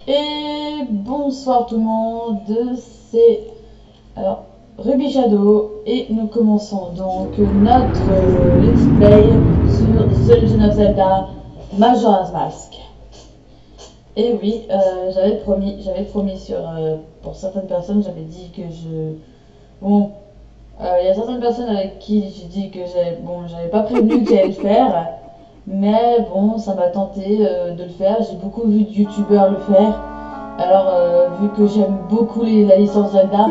Et bonsoir tout le monde, c'est alors Ruby Shadow et nous commençons donc notre let's play sur The Legend of Zelda Majora's Mask. Et oui, j'avais promis sur pour certaines personnes, j'avais dit que bon, il y a certaines personnes avec qui j'ai dit que j'avais pas prévenu que j'allais le faire. Mais bon, ça m'a tenté de le faire. J'ai beaucoup vu de youtubeurs le faire. Alors, vu que j'aime beaucoup la licence Zelda,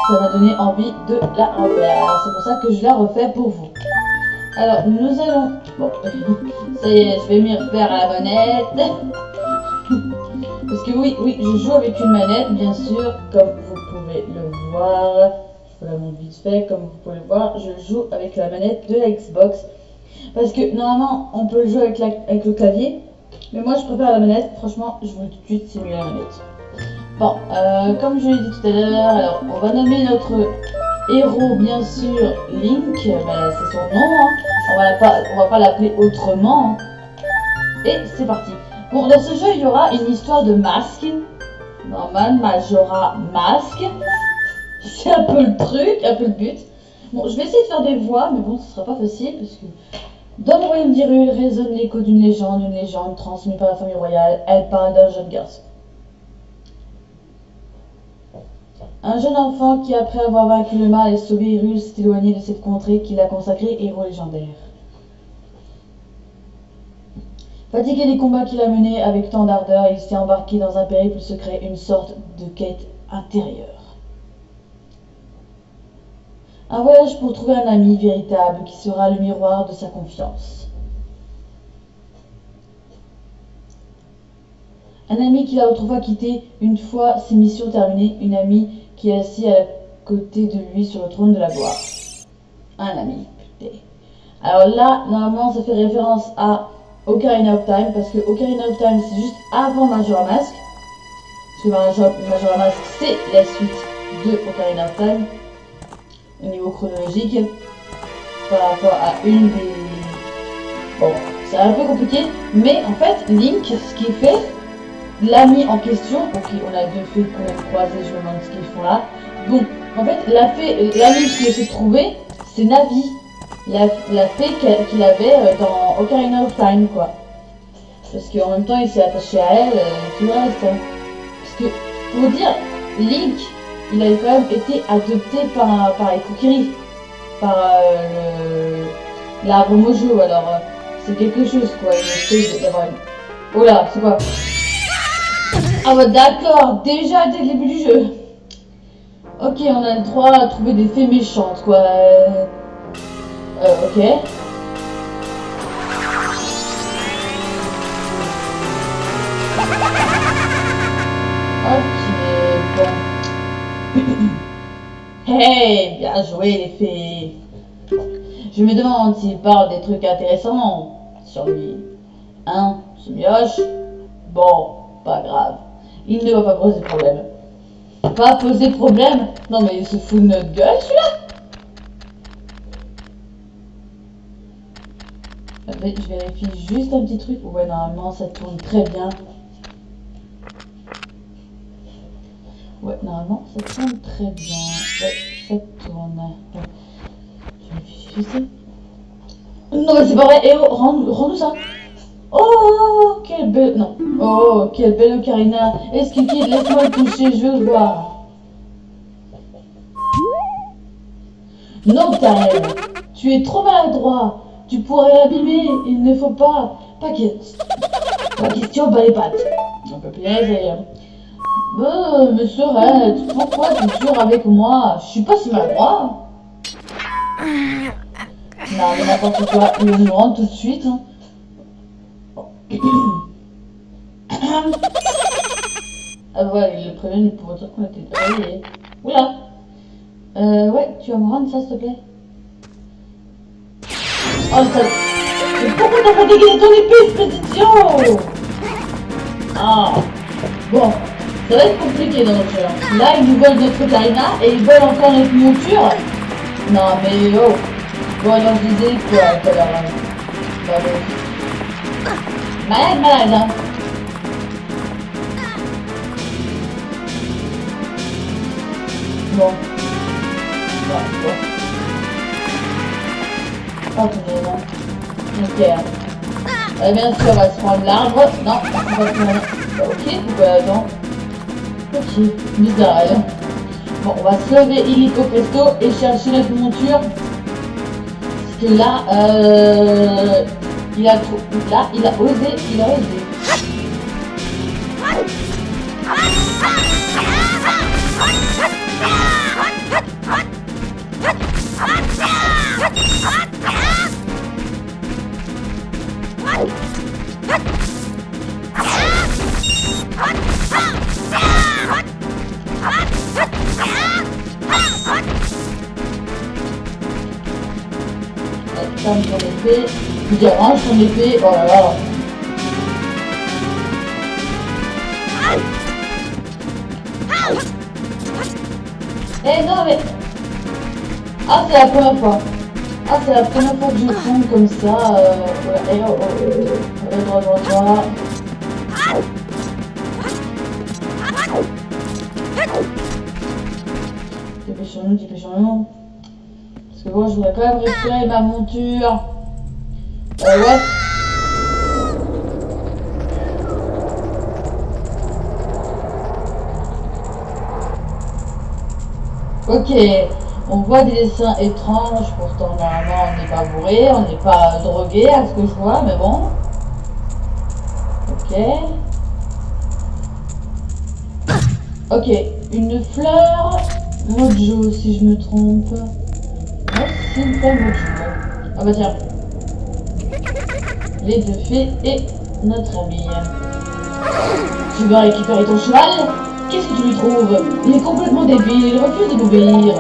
ça m'a donné envie de la refaire. Alors, c'est pour ça que je la refais pour vous. Alors, nous allons... Bon, ça y est, je vais m'y refaire à la manette. Parce que oui, je joue avec une manette, bien sûr, comme vous pouvez le voir. Je vous la montre vite fait, comme vous pouvez le voir. Je joue avec la manette de la Xbox. Parce que normalement on peut le jouer avec le clavier, mais moi je préfère la manette. Franchement, je veux tout de suite simuler la manette. Bon, comme je l'ai dit tout à l'heure, alors on va nommer notre héros bien sûr Link. Ben, c'est son nom, hein. On va pas l'appeler autrement. Hein. Et c'est parti. Bon, dans ce jeu il y aura une histoire de masque. Normal, Majora Mask. C'est un peu le truc, un peu le but. Bon, je vais essayer de faire des voix, mais bon, ce sera pas facile parce que dans le royaume d'Hyrule résonne l'écho d'une légende transmise par la famille royale. Elle parle d'un jeune garçon. Un jeune enfant qui, après avoir vaincu le mal et sauvé Hyrule, s'est éloigné de cette contrée qu'il a consacrée héros légendaire. Fatigué des combats qu'il a menés avec tant d'ardeur, il s'est embarqué dans un périple secret, une sorte de quête intérieure. Un voyage pour trouver un ami véritable qui sera le miroir de sa confiance. Un ami qu'il a autrefois quitté une fois ses missions terminées. Une amie qui est assis à côté de lui sur le trône de la gloire. Un ami, putain. Alors là, normalement, ça fait référence à Ocarina of Time. Parce que Ocarina of Time, c'est juste avant Majora Mask. Parce que Majora Mask, c'est la suite de Ocarina of Time. Au niveau chronologique, par rapport à une des... Bon, c'est un peu compliqué, mais en fait, Link, ce qu'il fait, l'ami en question, ok, on a deux fées qu'on a croisées, je me demande ce qu'ils font là. Bon, en fait, l'ami qu'il essaie de trouver, c'est Navi, la fée qu'il avait dans Ocarina of Time, quoi. Parce qu'en même temps, il s'est attaché à elle, tout le reste. Parce que, pour vous dire, Link, il avait quand même été adopté par les Kokiri, par l'arbre Mojo, alors c'est quelque chose quoi, il essaie d'avoir une... Oh là, c'est quoi? Ah bah d'accord, déjà dès le début du jeu. Ok, on a le droit à trouver des fées méchantes quoi. Ok. Ok, bon. Hey, bien joué les filles. Je me demande s'il parle des trucs intéressants sur lui. Hein, ce mioche? Bon, pas grave. Il ne va pas poser problème. Pas poser problème? Non mais il se fout de notre gueule celui-là. Je vérifie juste un petit truc. Ouais, normalement ça tourne très bien. Ouais, normalement, ça tourne très bien. Ouais, ça tourne. Ouais. Je vérifie juste ça. Non, mais c'est pas vrai. Eh oh, rends-nous ça. Oh, quelle belle... Non. Oh, quelle belle ocarina. Esquiki, laisse-moi le toucher, je veux le voir. Non, Taël, tu es trop maladroit. Tu pourrais l'abîmer. Il ne faut pas... Pas question, pas les pattes. Un peu plus aisé. Monsieur Red, pourquoi tu es toujours avec moi? Je suis pas si maladroit. Non, mais n'importe quoi, il nous rentre tout de suite. Hein. Ah ouais, il le prévient pour dire qu'on était réveillés. Oula. Ouais, tu vas me rendre ça s'il te plaît. Oh ça... Mais pourquoi t'as pas dégagé ton épée, cette idiot? Ah. Bon. Ça va être compliqué dans notre jeu. Là, ils nous volent notre ocarina et ils volent encore notre monture. Non, mais oh. Bon, alors je disais quoi tout à l'heure. Malade, hein. Bon. Bon. Attendez, non. Ok. Bien sûr, on va se prendre l'arbre. Non, on va se prendre... Ok, pourquoi attends. Ok, bizarre. Bon, on va se lever illico presto et chercher notre monture. Parce que là, il a osé. Ferme ton épée, je dis range ton épée, oh là là. Eh non mais... Ah c'est la première fois. Ah c'est la première fois que je tombe comme ça, voilà. Et droit. Dépêchons-nous. Parce que bon, je voudrais quand même récupérer ma monture. Ouais. Ok, on voit des dessins étranges, pourtant normalement on n'est pas bourré, on n'est pas drogué à ce que je vois, mais bon. Ok, une fleur mojo si je me trompe. Ouais, c'est une fleur mojo. Ah bah tiens. Les deux fées et notre ami. Tu vas récupérer ton cheval? Qu'est-ce que tu lui trouves? Il est complètement débile, il refuse d'obéir.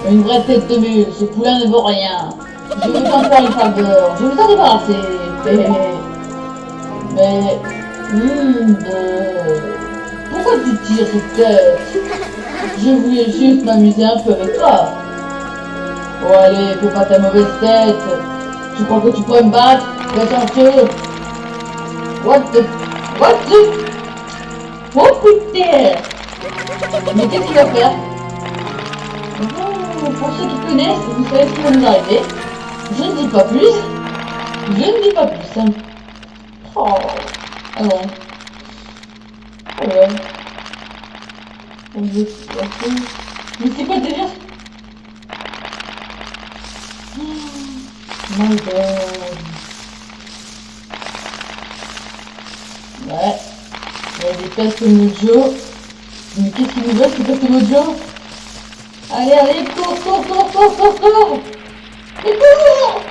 Une vraie tête de mule, ce poulain ne vaut rien. Je veux t'en faire une faveur, je veux t'en débarrasser. Mais... Pourquoi tu tires cette tête? Je voulais juste m'amuser un peu avec toi. Oh allez, fais pas ta mauvaise tête. Tu crois que tu pourrais me battre? Attention. What the... Oh putain! Mais qu'est-ce qu'il va faire? Oh, pour ceux qui connaissent, vous savez ce qui va nous arriver. Je ne dis pas plus. Oh, alors. Ouais. Mais c'est quoi le délire? My god. Ouais. Il y a des pestes mojo. Mais qu'est-ce qu'il nous reste, ces pestes mojo? Allez, cours! Et cours!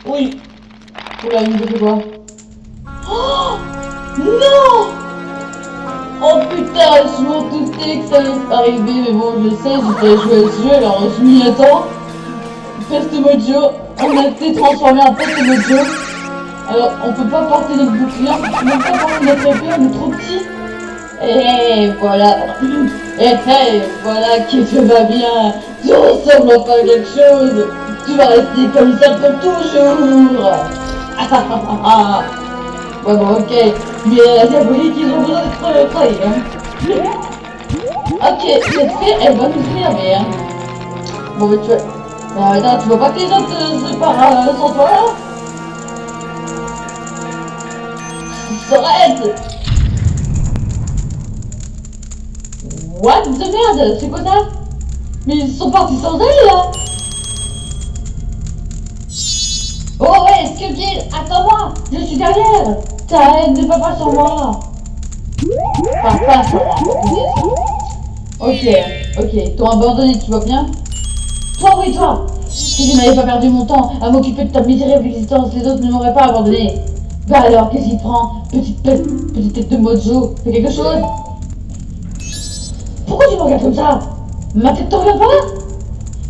Oui. Oula, il nous fait quoi? Oh non! Oh putain, je m'en doutais que ça allait arriver, mais bon, je sais, j'ai déjà joué à ce jeu, alors je m'y attends. Peste mojo, on a été transformé en peste mojo. Alors, on peut pas porter notre bouclier, on peut même pas porter notre épée, on est trop petit. Et voilà. Et voilà qui te va bien. Tu ressembles pas à quelque chose. Tu vas rester comme ça pour toujours. Ouais bon ok. Mais la diabolique, ils ont besoin d'être trahis. Hein. Ok, cette fée, elle va nous servir. Hein. Bon mais tu vois. Attends, tu vois pas que les autres se parlent sans toi là? S'arrête! What the merde? C'est quoi ça? Mais ils sont partis sans elle là? Oh ouais, Skullkid, attends-moi! Je suis derrière! Ta haine ne va pas sur moi! Pas sur moi, ok, t'ont abandonné, tu vois bien? Toi, oui, toi! Si je n'avais pas perdu mon temps à m'occuper de ta misérable existence, les autres ne m'auraient pas abandonné! Bah alors, qu'est-ce qu'il prend? Petite tête de mojo, fais quelque chose? Pourquoi tu me regardes comme ça? Ma tête t'en revient pas?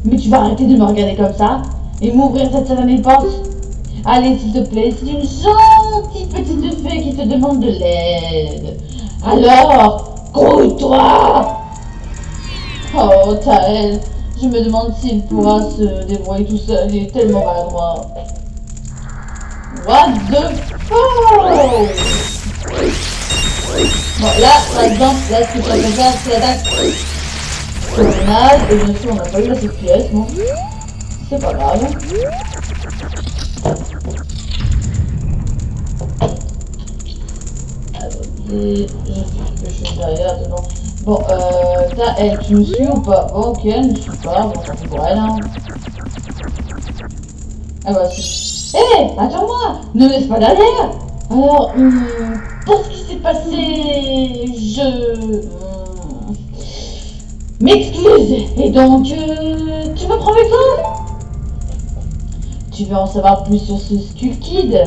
Mais tu vas arrêter de me regarder comme ça et m'ouvrir cette satanée porte? Allez, s'il te plaît, c'est une gentille petite fée qui te demande de l'aide. Alors, grouille-toi! Oh, Taël, je me demande s'il pourra se débrouiller tout seul, il est tellement maladroit. What the fuck? Bon, là, par exemple, là, ce que ça peut faire, c'est l'attaque tornade. Et bien sûr, on n'a pas eu la cette pièce, bon. C'est pas grave. Attendez, je suis derrière, dedans. Bon, elle, tu me suis ou pas? Bon, ok, elle me suit pas, bon, ça fait pour elle, hein. Ah bah, si. Hé, attends-moi, ne me laisse pas derrière. Alors, pour ce qui s'est passé, je m'excuse. Et donc, tu me prends avec toi? Tu veux en savoir plus sur ce Skull Kid?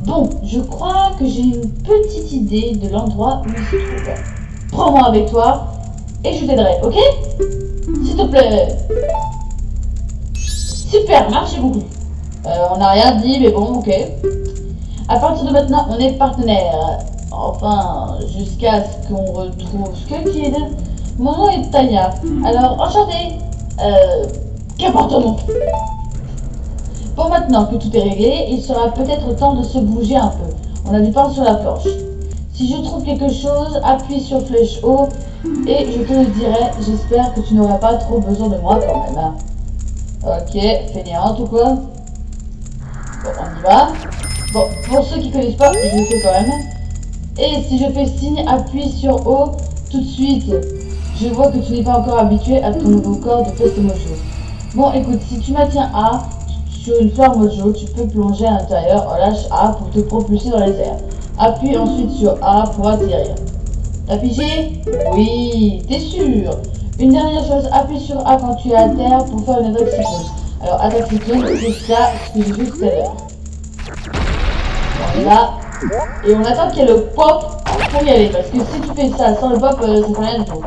Bon, je crois que j'ai une petite idée de l'endroit où il se trouve. Prends-moi avec toi et je t'aiderai, ok? S'il te plaît. Super, merci beaucoup. On n'a rien dit, mais bon, ok. À partir de maintenant, on est partenaires. Enfin, jusqu'à ce qu'on retrouve Skull Kid. Mon nom est Tanya. Alors, enchantée. Qu'importe ton nom. Bon, maintenant que tout est réglé, il sera peut-être temps de se bouger un peu. On a du pain sur la planche. Si je trouve quelque chose, appuie sur flèche haut et je te le dirai. J'espère que tu n'auras pas trop besoin de moi quand même. Hein. Ok, fainéante ou quoi? Bon, on y va. Bon, pour ceux qui connaissent pas, je le fais quand même. Et si je fais signe, appuie sur haut tout de suite. Je vois que tu n'es pas encore habitué à ton nouveau corps de Peste Mojo. Bon, écoute, si tu maintiens A sur une fleur Mojo, tu peux plonger à l'intérieur. Relâche A pour te propulser dans les airs. Appuie ensuite sur A pour atterrir. T'as pigé? Oui, t'es sûr? Une dernière chose, appuie sur A quand tu es à terre pour faire une attaque cyclone. Alors, attaque cyclone, c'est ça ce que j'ai vu tout à l'heure. On est là. Et on attend qu'il y ait le pop pour y aller. Parce que si tu fais ça sans le pop, ça fait rien du tout.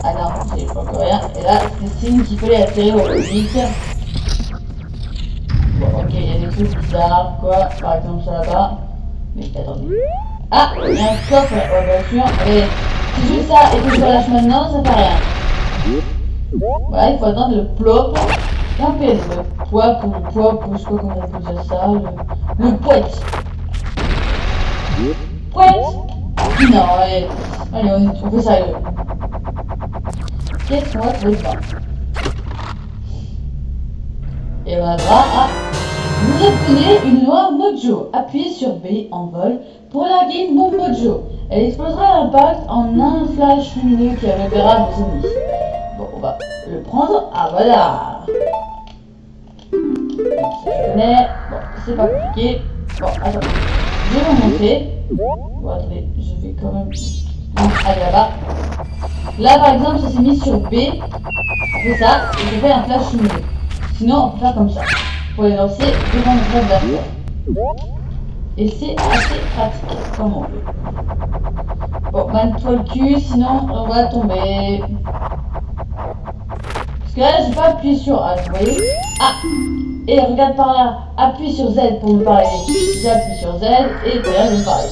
Ah non, j'ai pas encore rien. Et là, c'est signe qu'il fallait atterrir au plus vite. Bon, ok, il y a des trucs bizarres, quoi. Par exemple, ça là-bas. Mais attendez. Ah, il y a un coffre, ouais, bien sûr. Allez, si je fais ça et que je relâche maintenant, ça fait rien. Voilà, il faut attendre le plop. Un peu le poids, je sais pas comment on peut dire ça. Le poète. Poète. Non, allez, on fait sérieux. Qu'est-ce qu'on va trouver ça? Et on a droit à... Vous obtenez une noix Mojo. Appuyez sur B en vol pour larguer une bombe Mojo. Elle explosera à l'impact en un flash lumineux qui révélera vos ennemis. Bon, on va le prendre. Ah, voilà. Je connais. Bon, c'est pas compliqué. Bon, attends. Je vais remonter. Bon, attendez, je vais quand même... Non, allez, là-bas. Là, par exemple, ça s'est mis sur B. On fait ça, et je fais un flash lumineux. Sinon, on peut faire comme ça. Pour les lancer devant notre adversaire. Et c'est assez pratique, comme on veut. Bon, manne-toi le cul, sinon on va tomber. Parce que là, j'ai pas appuyé sur A, vous voyez? Ah! Et regarde par là, appuie sur Z pour me parler. J'appuie sur Z et voilà, je me parler.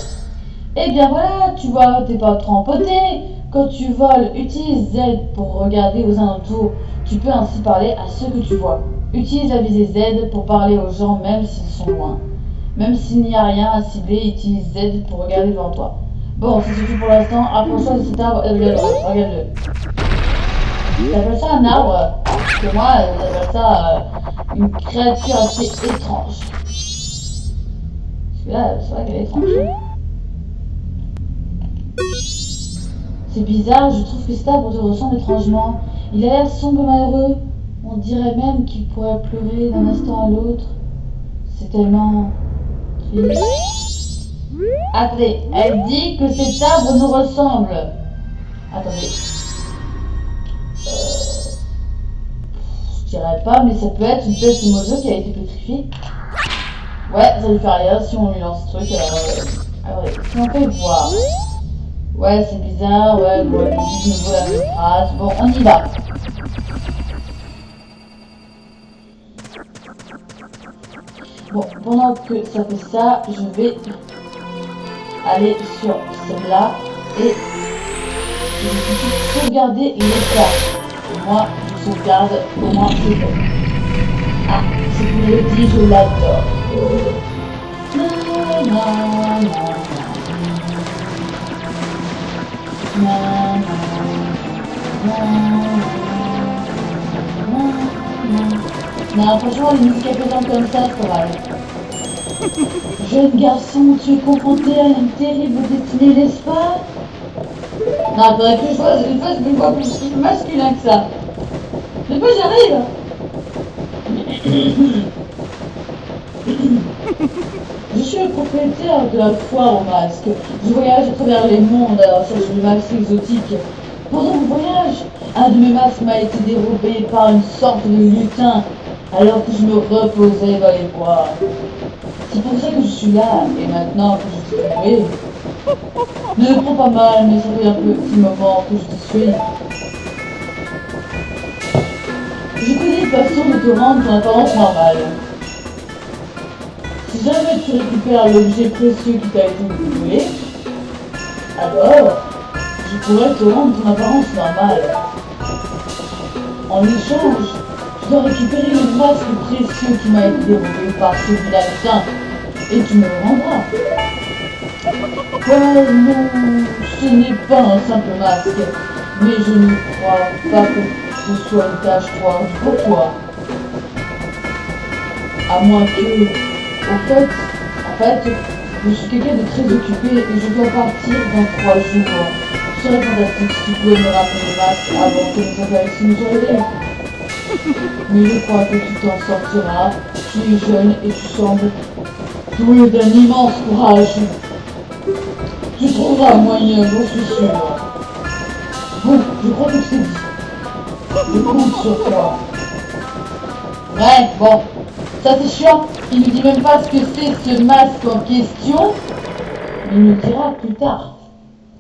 Et bien voilà, tu vois, t'es pas trop empoté. Quand tu voles, utilise Z pour regarder aux alentours. Tu peux ainsi parler à ceux que tu vois. Utilise la visée Z pour parler aux gens même s'ils sont loin. Même s'il n'y a rien à cibler, utilise Z pour regarder devant toi. Bon, c'est tout pour l'instant. Approche-toi de cet arbre et regarde-le. T'appelles ça un arbre? Parce que moi, j'appelle ça une créature assez étrange. Parce que là, c'est vrai qu'elle est étrange. C'est bizarre, je trouve que cet arbre te ressemble étrangement. Il a l'air sombre et malheureux. On dirait même qu'il pourrait pleurer d'un instant à l'autre. C'est tellement triste. Attendez, elle dit que cet arbre nous ressemble. Attendez. Je dirais pas, mais ça peut être une pièce de Mojo qui a été pétrifiée. Ouais, ça lui fait rien si on lui lance ce truc. Alors, si on peut voir. Ouais, c'est bizarre, ouais, bon, elle dit de nouveau la même phrase. Bon, on y va. Bon, pendant que ça fait ça, je vais aller sur celle-là et je vais sauvegarder l'état. Et moi, je sauvegarde au moins c'est bon. Ah, c'est pour le dit, je l'adore. Non, franchement, les musiques apaisantes comme ça, c'est pas mal. Jeune garçon, tu es confronté à une terrible destinée, n'est-ce pas? Non, faudrait que je fasse une voix plus masculin que ça. Mais pas j'arrive. Je suis le propriétaire de la foire au masque. Je voyage à travers les mondes à la recherche de masques exotiques. Pendant mon voyage, un de mes masques m'a été dérobé par une sorte de lutin alors que je me reposais dans les bois. C'est pour ça que je suis là, et maintenant que je suis trouvé. Ne le prends pas mal, mais ça fait un petit moment que je te suis. Je connais une façon de te rendre ton apparence normale. Si jamais tu récupères l'objet précieux qui t'a été volé, alors je pourrais te rendre ton apparence normale. En échange, je dois récupérer le masque précieux qui m'a été dérobé par ce vilain lutin, et tu me le rendras. Oh non, ce n'est pas un simple masque, mais je ne crois pas que ce soit une tâche trop pour toi. À moins que, en fait, je suis quelqu'un de très occupé et je dois partir dans 3 jours. Ce serait fantastique si tu pouvais me rappeler le masque avant que nous apparitions nous arriver. Mais je crois que tu t'en sortiras. Tu es jeune et tu sembles doué d'un immense courage. Tu trouveras un moyen, j'en suis sûr. Bon, je crois que c'est dit. Je compte sur toi. Ouais, bon. Ça c'est chiant. Il ne dit même pas ce que c'est ce masque en question. Il nous dira plus tard.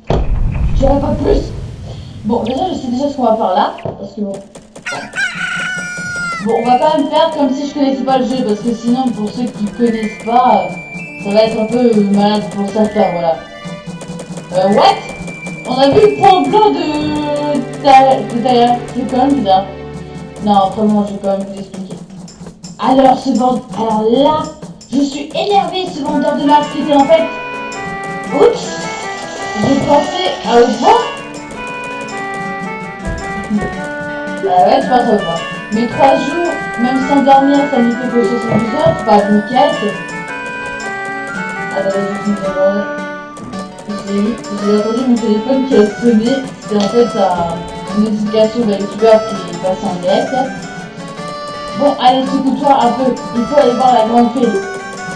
Je dirai pas plus. Bon, déjà je sais déjà ce qu'on va faire là. Parce que bon. Bon, on va quand même faire comme si je connaissais pas le jeu. Parce que sinon, pour ceux qui connaissent pas, ça va être un peu malade pour certains, voilà. What? On a vu le point blanc de Tailleur. C'est quand même bizarre. Non, vraiment, je vais quand même vous expliquer. Alors là, je suis énervé, ce vendeur de masques était en fait... Oups! J'ai pensé à autre. Ouais, tu penses à autre. Mais 3 jours, même sans dormir, ça ne fait que 72 heures, c'est pas nickel. Attendez, juste une seconde. J'ai entendu mon téléphone qui a sonné. C'est en fait une notification d'un youtubeur qui passe en direct. Bon, allez, secoue-toi un peu. Il faut aller voir la grande fée.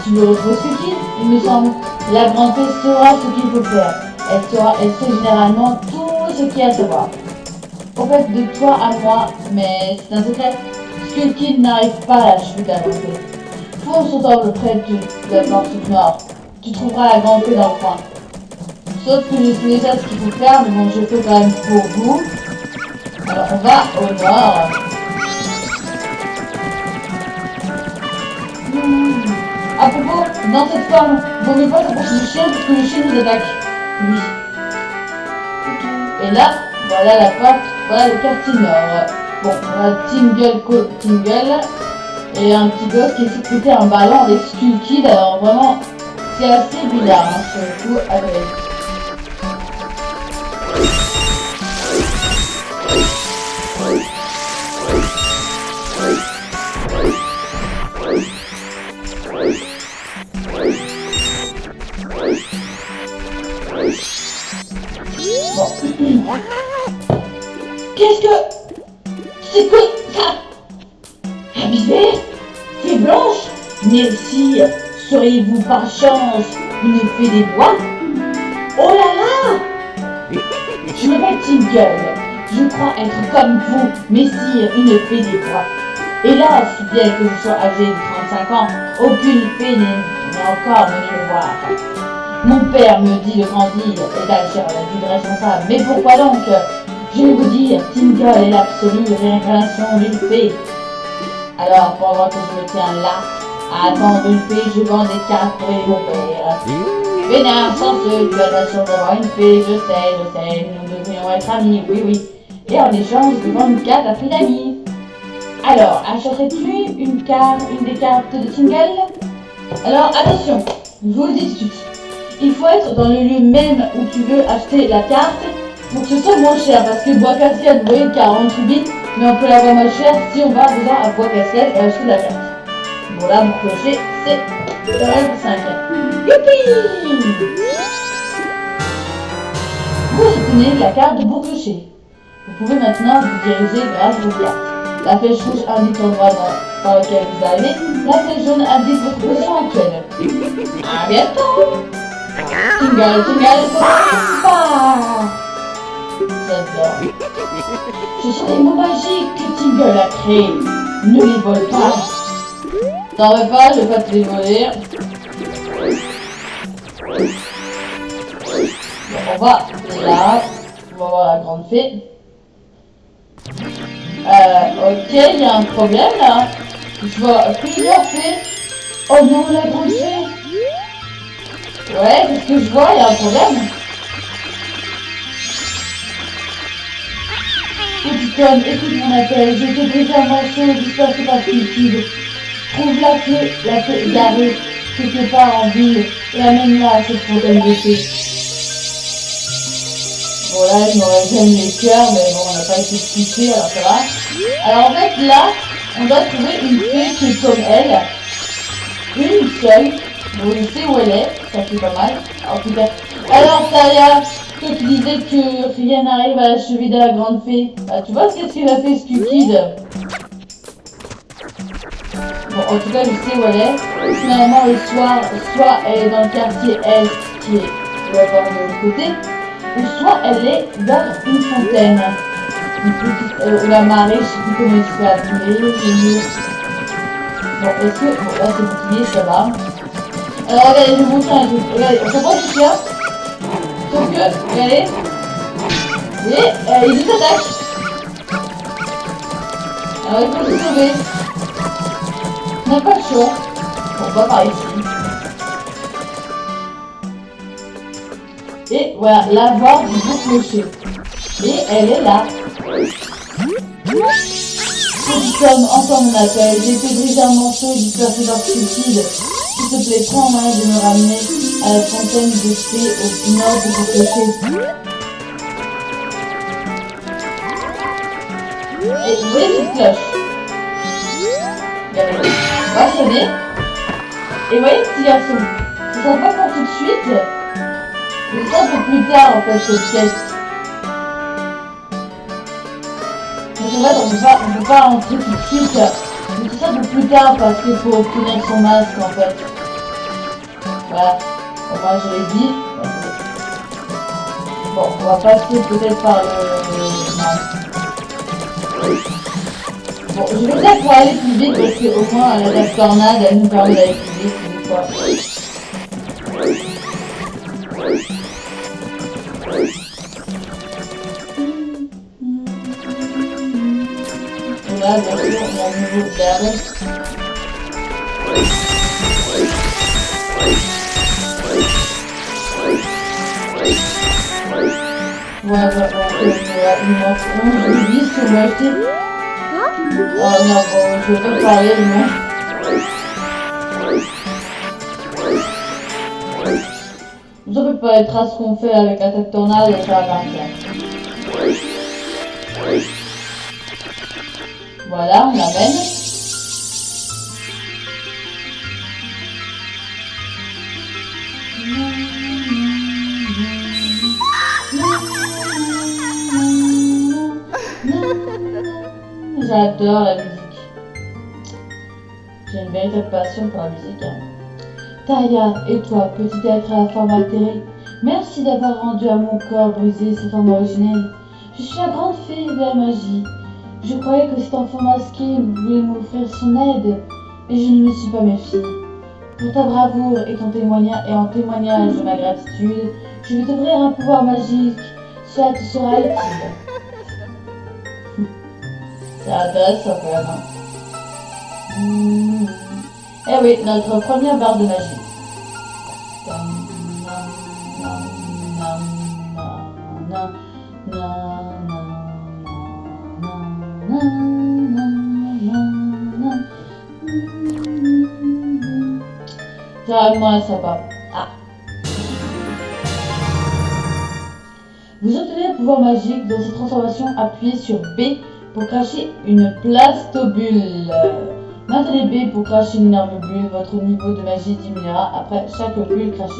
Tu me retrouves ce qu'il, il me semble. La grande fée saura ce qu'il faut faire. Elle sait généralement tout ce qu'il y a à savoir. En fait, de toi à moi, mais c'est un secret. Skullkid n'arrive pas à l'achever de la grande fée. Fonce au temple près de la porte nord. Tu trouveras la grande fée dans le coin. Sauf que je sais déjà ce qu'il faut faire, mais bon, je fais quand même pour vous. Alors, on va au nord. À propos, dans cette forme, vaut mieux pas s'approcher du chien parce que le chien nous attaque. Oui. Et là, voilà la porte, voilà le quartier nord. Bon, on a Tingle et un petit gosse qui essaie de péter un ballon avec Skullkid. Alors vraiment, c'est assez bizarre, hein, sur le coup, avec. Qu'est-ce que... C'est quoi ça? Abusé? C'est blanche? Mais si, seriez-vous par chance une fée des bois? Oh là là! Je m'appelle Tingle. Je crois être comme vous, messire, une fée des bois. Hélas, bien que je sois âgé de 35 ans, aucune fée n'est encore venue me voir. Mon père me dit de grandir et d'agir à la vie de responsable. Mais pourquoi donc? Je vais vous dire, Tingle est l'absolue réincarnation d'une fée. Alors, pendant que je me tiens là, à attendre une fée, je vends des cartes pour aider mon père. Vénard, chanceux, tu as la chance d'avoir une fée, je sais, nous devrions être amis, oui. Et en échange, je vends une carte à fée d'amis. Alors, achèterais-tu une des cartes de Tingle? Alors, attention, je vous le dis tout de suite. Il faut être dans le lieu même où tu veux acheter la carte pour que ce soit moins cher. Parce que Bois Cassian, vous voyez, 40 rubis, Mais on peut l'avoir moins cher si on va déjà à Bois Cassel et acheter la carte. Bon là, mon clocher, c'est level 5. Youpi! Vous obtenez la carte de Beau Clocher. Vous pouvez maintenant vous diriger grâce aux cartes. La flèche rouge indique l'endroit par lequel vous arrivez. La flèche jaune indique votre position actuelle. À bientôt! Tingle, tingle, papa! J'adore. Ce sont des mots magiques que Tingle a créés. Ne les vole pas. T'en veux pas, je vais pas te les voler. Bon, on va là. On va voir la grande fée. Ok, il y a un problème là. Je vois plusieurs fées. Oh non, la grande fée. Ouais, c'est ce que je vois, il y a un problème. Petit homme, écoute mon appel. J'ai été brisé un morceau dispersé par Cupid. Trouve la fée égarée quelque part en ville et amène-la à cette fontaine de fée. Bon là, je me révèle les cœurs, mais bon, on n'a pas été expliqué, alors ça va. Alors en fait, là, on doit trouver une fée qui est comme elle. Une seule. Bon, je sais où elle est, ça fait pas mal. En tout cas. Alors, Talia, toi tu disais que rien n'arrive à la cheville de la grande fée. Bah, tu vois ce qu'il a fait, Stupide. Bon, en tout cas, je sais où elle est. Finalement, le soir, soit elle est dans le quartier Est, qui est de l'autre côté, ou soit elle est vers une fontaine. Une petite, ou la marée, je sais plus comment il se fait appeler. Bon, est-ce que... Bon, là, c'est bouclier, ça va. Alors, regardez, je vous montre un truc. Regardez, on s'approche du chien. Sauf que, regardez. Vous voyez, il nous attaque. Alors, il faut se sauver. On n'a pas le choix. Bon, on va par ici. Et voilà, la voix du beau clocher. Et elle est là. Petit homme, entends mon appel. J'ai été brisé un morceau et dispersé par Cupid. S'il te plaît, prends en main de me ramener à la fontaine de fée au nord de beau clocher. Et vous voyez cette cloche? Regardez. On va sonner. Et voyez ce petit garçon. Ce sera pas pour tout de suite. Mais ça pour plus tard en fait cette quête. Donc en fait on peut pas rentrer tout de suite. Mais c'est ça pour plus tard parce qu'il faut obtenir son masque en fait. Voilà. Bon, moi je l'ai dit. Bon, on va passer peut-être par le masque. Bon, je vais dire pour aller plus vite parce qu'au moins la tornade elle nous permet d'aller plus vite des fois. Et là, bien sûr, on a le nouveau verbe. Voilà, il manque 11 10 sur le acheter. Oh non, bon, je vais pas parler, moi. Vous avez pas les traces qu'on fait avec l'attaque tornade, ça va partir. Voilà, on l'amène. J'adore la musique. J'ai une véritable passion pour la musique. Talia, et toi, petit être à la forme altérée, merci d'avoir rendu à mon corps brisé sa forme originelle. Je suis la grande fée de la magie. Je croyais que cet enfant masqué voulait m'offrir son aide, et je ne me suis pas méfiée. Pour ta bravoure et en témoignage de ma gratitude, je vais t'offrir un pouvoir magique. Cela te sera utile. C'est intéressant quand même. Hein. Eh oui, notre première barre de magie. C'est vraiment sympa. Ah. Vous obtenez un pouvoir magique. Dans cette transformation, appuyez sur B pour cracher une plastobule. Maintenez B pour cracher une énorme bulle. Votre niveau de magie diminuera après chaque bulle crachée.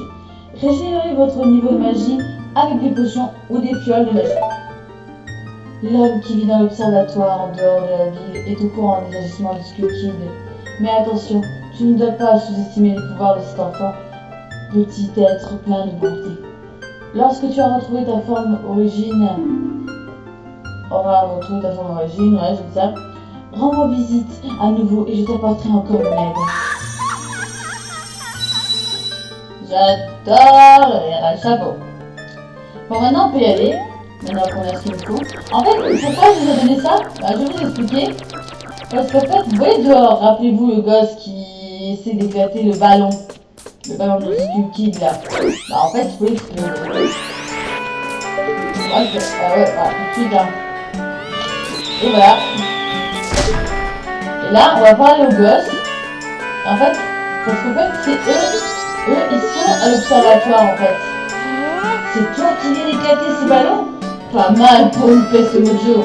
Régénérez votre niveau de magie avec des potions ou des fioles de magie. L'homme qui vit dans l'observatoire en dehors de la ville est au courant des agissements du Skull Kid. Mais attention, tu ne dois pas sous-estimer les pouvoirs de cet enfant, petit être plein de bonté. Lorsque tu auras retrouvé ta forme origine, ouais, je dis ça, rends-moi visite à nouveau et je t'apporterai encore une aide. J'adore le chapeau. Bon, maintenant on peut y aller. Maintenant qu'on a ce qu'il faut. En fait, pourquoi je vous ai donné ça? Bah, je vais vous expliquer. Parce qu'en fait, vous voyez dehors, rappelez-vous le gosse qui essaie d'éclater le ballon. Le ballon de Skull Kid là. Bah, en fait, il faut l'exploser. Ouais, tout de suite là. Et voilà. Et là, on va parler au gosse. En fait, parce qu'en fait, c'est eux, ils sont à l'observatoire en fait. C'est toi qui viens d'éclater ces ballons? Pas mal pour une peste mojo.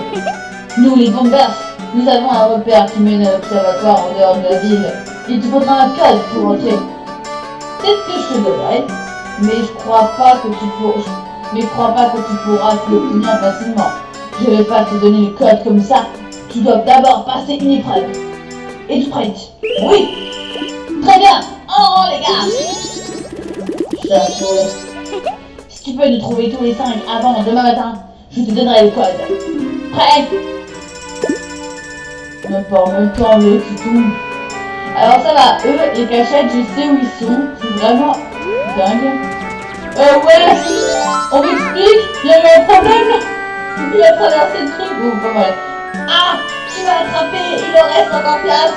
Nous, les bombers, nous avons un repère qui mène à l'observatoire en dehors de la ville. Il te faudra un code pour entrer. Peut-être que je te donnerai, mais je crois pas que tu pourras l'obtenir facilement. Je vais pas te donner le code comme ça. Tu dois d'abord passer une épreuve. Es-tu prête? Oui. Très bien. Oh les gars. Chapeau. Si tu peux nous trouver tous les 5 avant demain matin, je te donnerai le code. Prêt? Même pas en même temps, l'autre qui tombe. Alors ça va, eux, les cachettes, je sais où ils sont. C'est vraiment dingue. Ouais, on m'explique, il y a eu un problème. Il a traversé le truc. Bon, pas mal. Ah, tu m'as attrapé, il en reste encore place.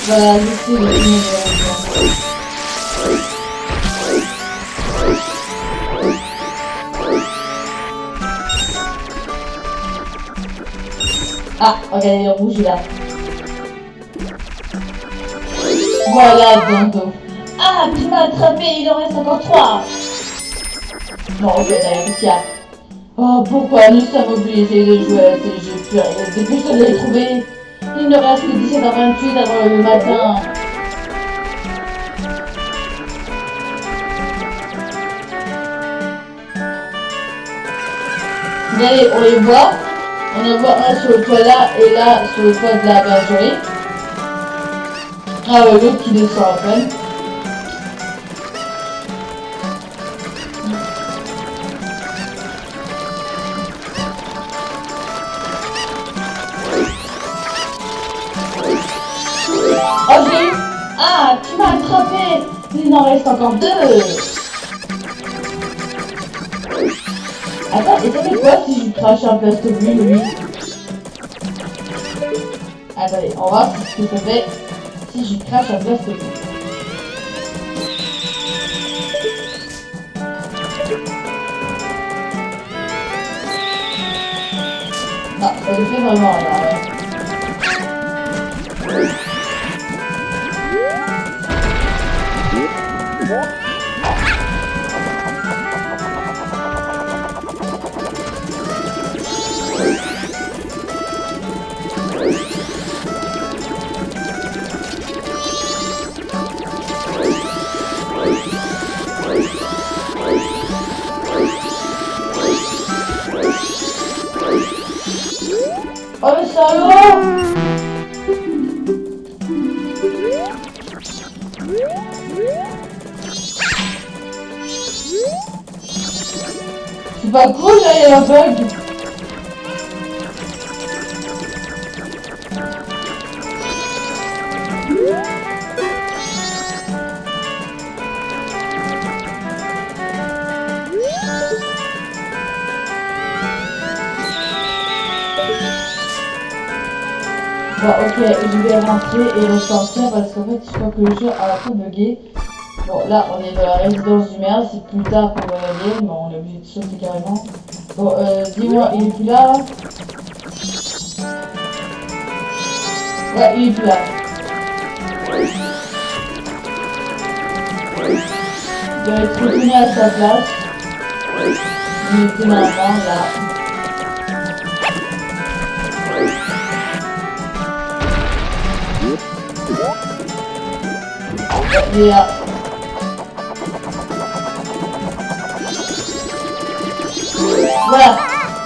Voilà, je sais le Ah, regardez le rouge là. Voilà, Dondo. Ah, tu m'as attrapé, il en reste encore 3. Bon, ok, d'accord. Oh, pourquoi nous sommes obligés de jouer à ces jeux purés? Depuis que je l'ai trouvé, il ne reste que 17h28 avant le matin. Regardez, on les voit. On en voit un sur le toit là et là sur le toit de la bergerie. Ah ouais, l'autre qui descend à peine. Oh, j'ai eu. Ah, tu m'as attrapé. Il en reste encore 2. Attends, et ça fait quoi si je crache un plastobule, lui? Attendez, on va voir ce que ça fait si je crache un plastobule. Non, ça le fait vraiment rien, ouais. Oh le salaud! C'est pas cool, là, il y a un bug! Bon, ok, je vais rentrer et ressortir parce qu'en fait, je crois que le jeu a un peu bugué. Bon, là, on est dans la résidence du maire, c'est plus tard qu'on va y aller, mais on est obligé de sauter carrément. Bon, dis-moi, il est plus là, là? Ouais, il est plus là. Je vais être retourné à sa place. Je vais mettre ma main là. Et là. Voilà.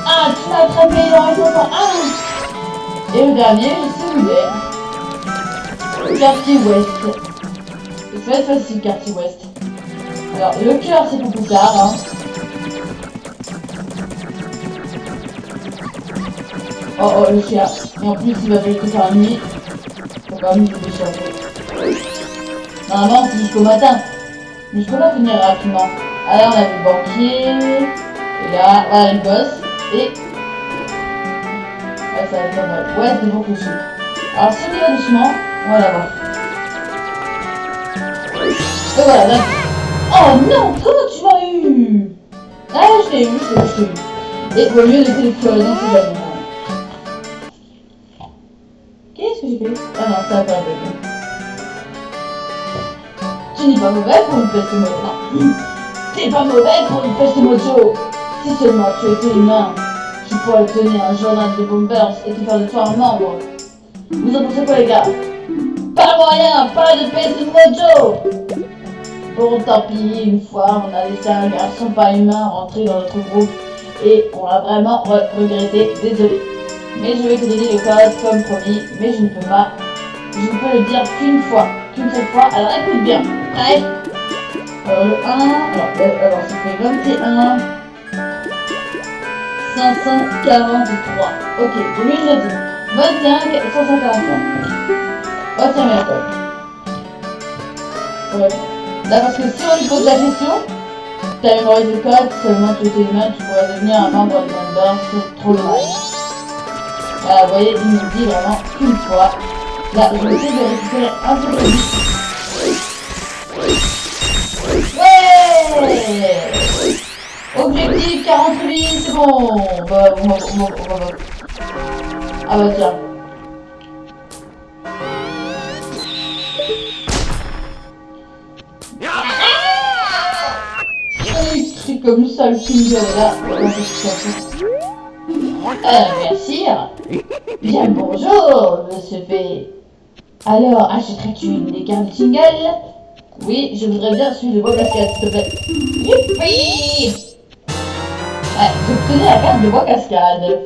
Ah, tu m'as attrapé dans les enfants. Ah. Et le dernier, je sais où il est. Quartier Ouest. Ça va être facile, Quartier Ouest. Alors, le cœur, c'est pour plus tard. Hein. Oh, oh, le chien. Et en plus, il va falloir faire la nuit. Faut quand même se décharger. Normalement, c'est jusqu'au matin. Mais je peux pas finir rapidement. Alors, on a le banquier. Et là, voilà le boss. Et... ouais, ça va être pas mal. Ouais, c'est bon que je suis. Alors, si on y va doucement, on va l'avoir. Et voilà, là. Oh non, comment tu m'as eu? Ah, je t'ai eu, je t'ai eu. Et au lieu de téléphoner, c'est jamais. Qu'est-ce que j'ai fait? Ah non, ça a pas bugué. Tu n'es pas mauvais pour une peste mojo. Non. T'es pas mauvais pour une peste mojo. Si seulement tu étais humain, je pourrais tenir un journal de bombers et te faire de toi un membre. Vous en pensez quoi, les gars? Pas moyen, pas de peste mojo. Bon, tant pis, une fois, on a laissé un garçon pas humain rentrer dans notre groupe et on l'a vraiment regretté, désolé. Mais je vais te donner le code comme promis, mais je ne peux le dire qu'une seule fois, alors écoute bien. Prêt? Le 1, alors ça fait 21, 543. Ok, lui je le dis. 21, 543. Oh tiens, mais code. Ouais. Là, parce que si on lui pose la question, tu as mémorisé le code, seulement tu étais humain, tu pourrais devenir un membre du Members, c'est trop dommage. Voilà, vous voyez, il nous dit vraiment qu'une fois. Là, je vais essayer de récupérer un peu de vie. Ouais. Objectif 48, c'est bon. Bah, on va. Ah bah tiens. C'est comme ça le film là. Merci. Bien le bonjour, monsieur P. Alors, achèterais-tu une des cartes de Tingle? Oui, je voudrais bien celui de bois cascade, s'il te plaît. Youpi! Ouais, j'obtenais la carte de bois cascade.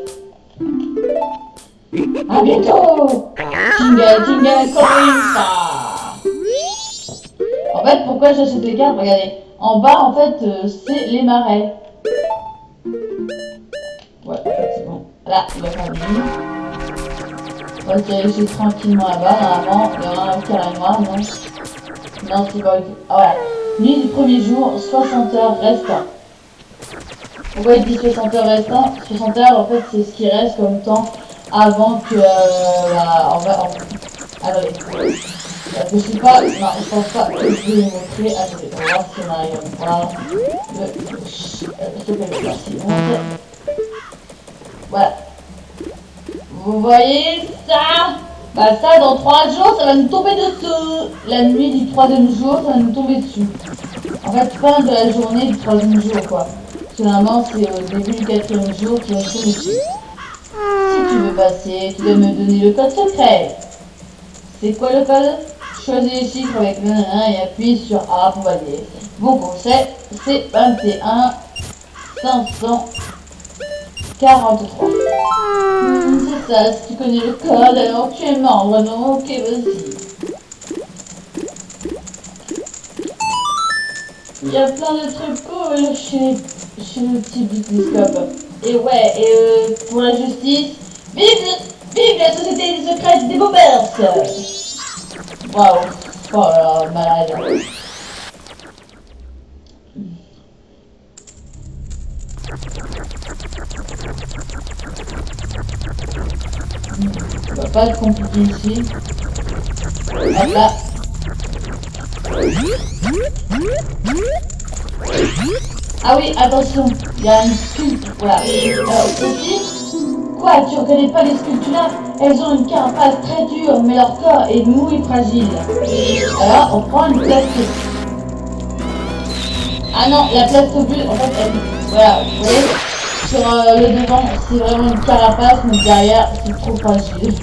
À bientôt! Tingle, Tingle, Corinne. En fait, pourquoi j'achète les cartes? Regardez. En bas, en fait, c'est les marais. Ouais, c'est bon. Là, il a pas mis. On va se diriger tranquillement là-bas. Normalement, il y aura un carré noir, non? Non, c'est pas... ah ouais. Nuit du premier jour, 60 heures restant. Pourquoi il dit 60 heures restant? 60 heures, en fait, c'est ce qui reste comme temps avant que... attendez. Je sais pas, non, je pense pas que je vais vous montrer. Attendez, on va voir si on arrive à voir. S'il te plaît, merci. Voilà. Vous voyez ça? Bah ça, dans 3 jours, ça va nous tomber dessous. La nuit du 3e jour, ça va nous tomber dessus. En fait, fin de la journée du 3e jour, quoi. Finalement, c'est au début du 4e jour qui va nous tomber dessus. Si tu veux passer, tu dois me donner le code secret. C'est quoi le code? Choisis les chiffres avec le 1 et appuie sur A pour valider. Bon conseil, c'est 21 543. C'est ça, si tu connais le code, alors tu es membre, non? Ok, vas-y. Il y a plein de trucs cool chez le petit Bibloscope. Et ouais, et pour la justice, vive la société secrète des Bombers! Waouh! Oh là, malade! Ça va pas être compliqué ici. Hop là! Ah oui, attention, il y a une sculpture. Voilà. Aussi, quoi, tu reconnais pas les sculptures là? Elles ont une carapace très dure, mais leur corps est mou et fragile. Alors, on prend une plastique. Ah non, la place au but, en fait, elle... Voilà, vous voyez, sur le devant, c'est vraiment une carapace, mais derrière, c'est trop fragile.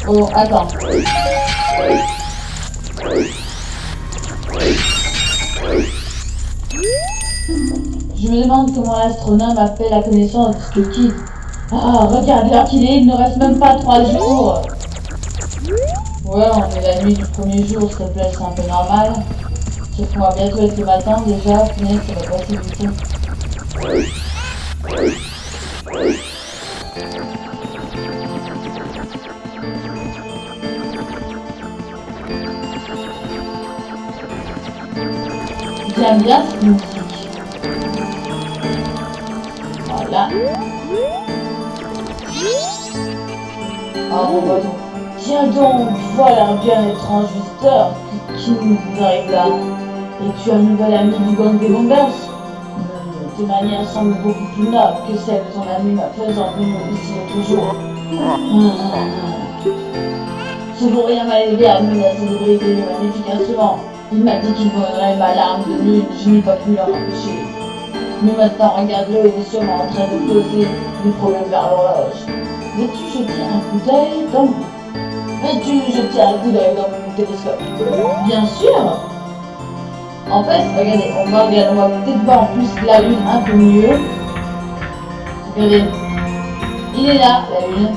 Oh, attends. Je me demande comment l'astronome a fait la connaissance de ce kid. Ah, regarde l'heure qu'il est, il ne reste même pas 3 jours. Ouais, on est la nuit du premier jour, s'il te plaît, c'est un peu normal. Sauf qu'on va bientôt être le matin déjà, punaise, ça va passer vite. J'aime bien cette musique. Voilà. Oh, bah donc. Tiens donc, voilà un bien étrange visiteur qui nous arrive là. Et tu as une nouvelle amie du gang des bombers. Tes manières semblent beaucoup plus nobles que celles de ton ami m'a faisant venir ici l'autre jour. Ce vaut rien mal élevé à nous la célébrité du magnifique instrument. Il m'a dit qu'il vaudrait ma larme de lune, je n'ai pas pu l'en empêcher. Mais maintenant, regarde-le, il est sûrement en train de poser des problèmes vers l'horloge. Veux-tu jeter un coup d'œil dans mon télescope? Bien sûr. En fait, regardez, on va peut-être voir en plus la lune un peu mieux. Regardez, il est là, la lune.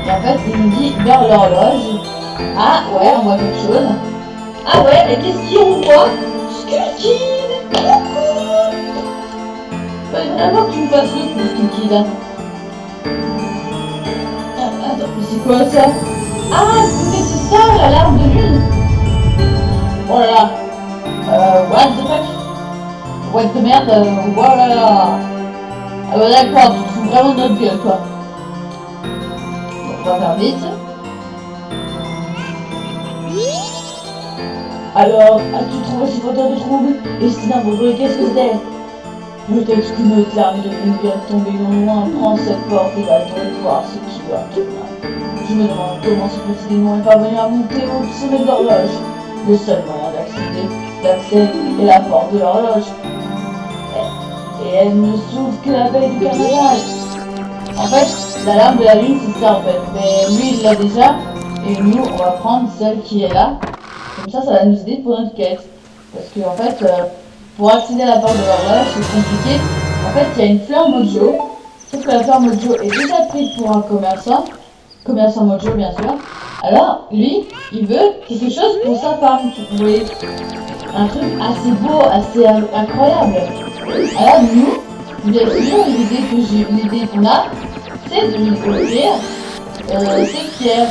Et en fait, il nous dit vers l'horloge. Ah ouais, on voit quelque chose. Ah ouais, mais qu'est-ce qu'on voit? Skullkid. Il va falloir que tu me fasses le coup, Skullkid. Attends, mais c'est quoi ça? Ah, c'est ça, l'alarme de lune. Oh là là. What the fuck? What the merde, voilà. Ah bah d'accord, tu te fous vraiment de notre gueule, quoi. On va faire vite. Alors, as-tu trouvé ce fauteuil de trouble? Et sinon, vous qu'est-ce que c'était? Peut-être qu'une autre larme de lune vient de tomber non loin. Prends cette porte et va donc voir ce qui va te mal. Je me demande comment ce petit démon est parvenu à monter au sommet de l'horloge. Le seul moyen d'accès est la porte de l'horloge. Et elle ne s'ouvre que la veille du carnaval. En fait, l'alarme de la lune, c'est ça en fait. Mais lui, il l'a déjà. Et nous, on va prendre celle qui est là. Comme ça va nous aider pour notre quête. Parce que en fait, pour accéder à la porte de l'horloge, c'est compliqué. En fait, il y a une fleur mojo. Sauf que la fleur mojo est déjà prise pour un commerçant. Commerçant mojo, bien sûr. Alors, lui, il veut quelque chose pour sa femme. Vous voyez, un truc assez beau, assez incroyable. Alors, nous, bien sûr, l'idée qu'on a, c'est de lui offrir cette pierre.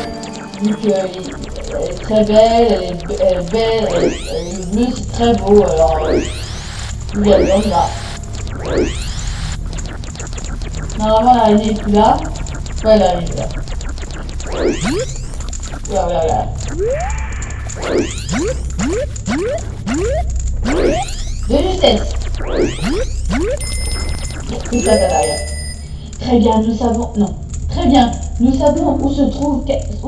Vu qu'elle est très belle, elle est belle, elle est bleue, c'est très beau. Alors, regardez, on y va. Normalement, l'araignée est plus là. Ouais, l'araignée est là. Regarde. De justesse. Tout ça derrière. Très bien, nous savons... Non. Très bien, nous savons où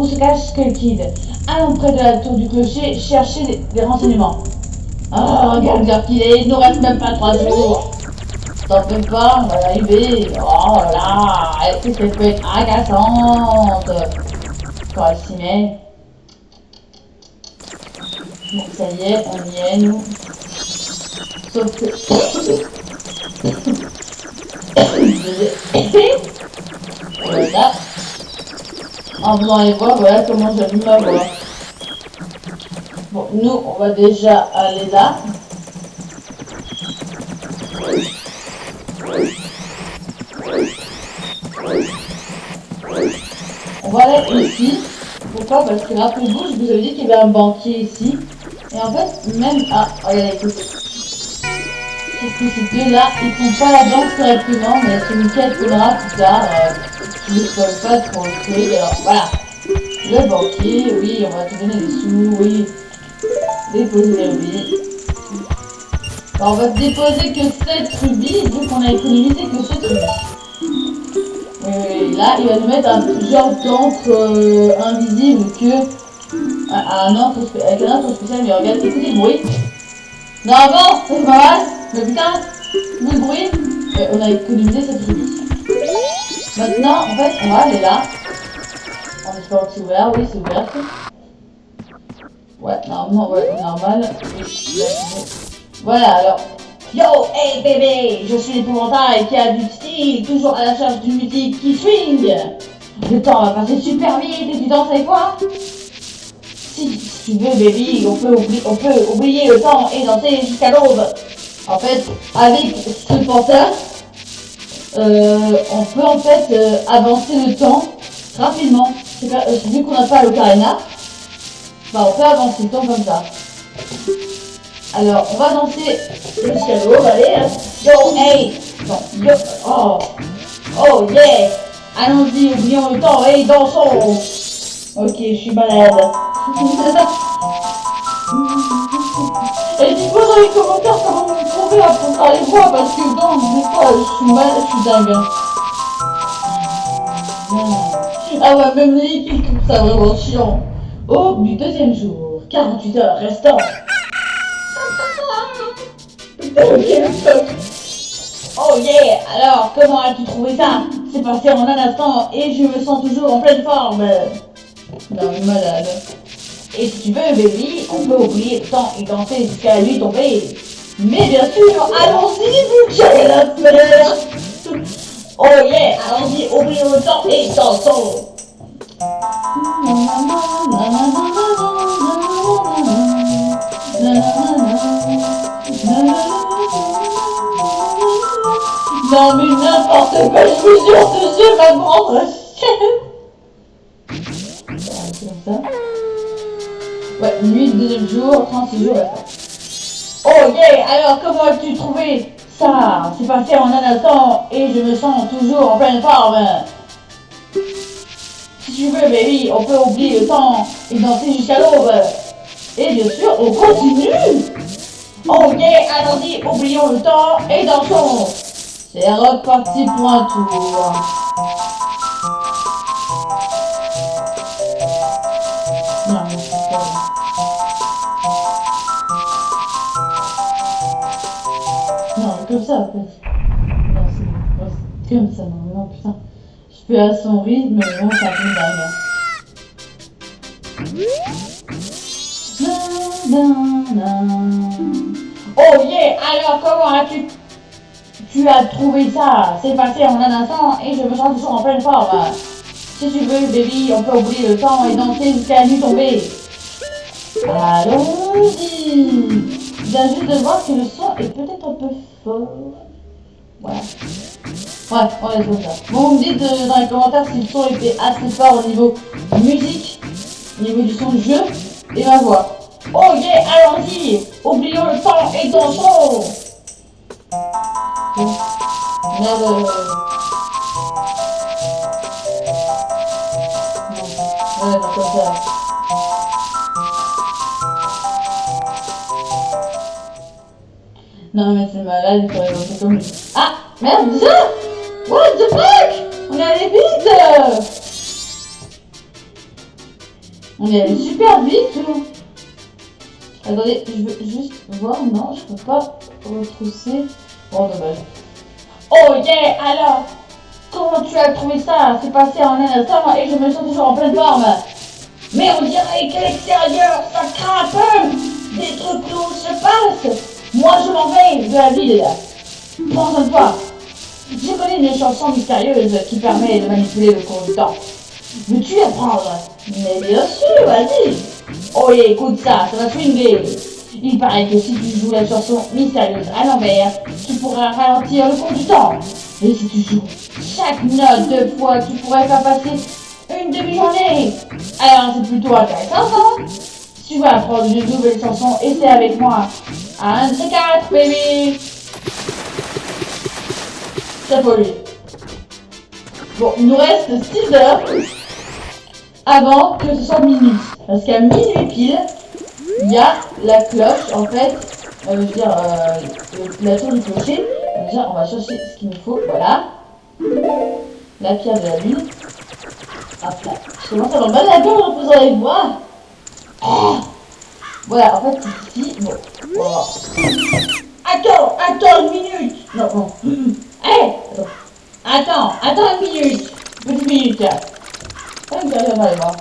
se cache Skullkid. Allons près de la tour du clocher chercher des renseignements. Oh, regarde l'heure qu'il est, il nous reste même pas 3 jours. T'en fais pas, on va y arriver. Oh là, est-ce que ça peut être agaçante quand elle s'y met. Bon, ça y est, on y est, nous. Sauf que... Voilà. En venant les voir, voilà comment j'allume ma voix. Bon, nous, on va déjà aller là. On va aller ici. Pourquoi? Parce que rappelez-vous, je vous avais dit qu'il y avait un banquier ici. Et en fait, même... Ah, regardez, écoutez. Sauf que ces deux-là, ils font pas la danse correctement, mais c'est une quête qu'on aura plus tard. Je ne spoil pas trop le truc. Alors, voilà. Le banquier, oui, on va te donner des sous, oui. Déposer les rubis. Alors, on va te déposer que 7 rubis, vu qu'on a économisé que 7 rubis. Là, il va nous mettre un genre d'encre invisible avec un encre spécial. Mais regarde, écoutez le bruit. Normalement, ça fait pas mal. Mais putain, vu le bruit, on a économisé cette rubis. Maintenant, en fait, on va aller là. En espérant que c'est ouvert. Oui, c'est ouvert. Ouais, normalement, ouais, normal. Voilà, alors. Yo, hey bébé, je suis l'épouvantail qui a du style, toujours à la charge d'une musique qui swing. Le temps va passer super vite et tu danses avec quoi? Si tu veux, baby, on peut oublier le temps et danser jusqu'à l'aube. En fait, avec ce pantin, on peut en fait avancer le temps rapidement. Vu qu'on n'a pas l'ocarina, bah on peut avancer le temps comme ça. Alors, on va danser jusqu'à l'aube, allez. Yo, hey, non, yo, oh yeah. Allons-y, oublions le temps, hey, dansons. Ok, je suis malade. Et dites-moi dans les commentaires comment vous trouvez à faire les voix, parce que non, des fois, je suis malade, je suis dingue. Ah ouais, même les qui trouvent ça vraiment chiant. Au du deuxième jour, 48 heures restant. Oh yeah! Alors, comment as-tu trouvé ça? C'est passé en un instant et je me sens toujours en pleine forme. Non, malade. Et si tu veux, baby, on peut oublier le temps et danser jusqu'à la nuit tombée. Mais bien sûr, allons-y, vous j'allais la faire. Oh yeah! Allons-y, oublions le temps et dansons. Non mais n'importe quoi, je vous jure, ce jeu va me rendre chef. Comme ça. Ouais, nuit, deuxième jour, 36 jours, d'accord. Oh yeah, alors comment as-tu trouvé ça? C'est passé en un instant et je me sens toujours en pleine forme. Si tu veux, baby, on peut oublier le temps et danser jusqu'à l'aube. Et bien sûr, on continue. Oh yeah, allons-y, oublions le temps et dansons. C'est reparti pour un tour. Non, mais c'est pas... Non, comme ça, en fait. Non, c'est comme ça, non, putain. Je fais à son rythme, mais bon, ça fait dingue. Oh yeah, alors comment as-tu... Tu as trouvé ça? C'est passé en un instant et je me sens toujours en pleine forme. Si tu veux, baby, on peut oublier le temps et danser jusqu'à la nuit tombée. Allons-y. Je viens juste de voir que le son est peut-être un peu fort. Voilà. Ouais, on laisse comme ça. Bon, vous me dites dans les commentaires si le son était assez fort au niveau musique, au niveau du son du jeu et ma voix. Oh yeah, allons-y. Oublions le temps et dansons. Merde. Non, ouais, non, comme ça. Non, mais c'est malade, il faudrait danser comme lui. Ah, merde, ça! What the fuck? On est allé vite! On est allé super vite! Attendez, je veux juste voir. Non, je peux pas retrousser. Oh, dommage. Oh yeah, alors, comment tu as trouvé ça? C'est passé en un instant et je me sens toujours en pleine forme. Mais on dirait qu'à l'extérieur, ça craint un peu. Des trucs lourds se passent. Moi, je m'en vais de la ville. Prends soin de toi. J'ai connais une chanson mystérieuse qui permet de manipuler le cours du temps. Veux-tu apprendre? Mais bien sûr, vas-y. Oh yeah, écoute ça, ça va swinguer. Il paraît que si tu joues la chanson mystérieuse à l'envers, tu pourras ralentir le cours du temps. Et si tu joues chaque note 2 fois, tu pourrais faire passer une demi-journée. Alors c'est plutôt intéressant, non? Si tu veux apprendre une nouvelle chanson, essaie avec moi. 1 de ces 4, baby. C'est pour lui. Bon, il nous reste 6 heures avant que ce soit minuit. Parce qu'à minuit pile, il y a la cloche, en fait, je veux dire, la tour du clocher. Déjà, on va chercher ce qu'il nous faut, voilà. la pierre de la lune. Hop là. Je commence à avoir mal à la gorge en faisant les voix. Ah. Voilà, en fait, ici, bon, voilà. Attends une minute. Non, non. Hé, attends une minute. Petite minute, là. Ah, il arrive pas, moi.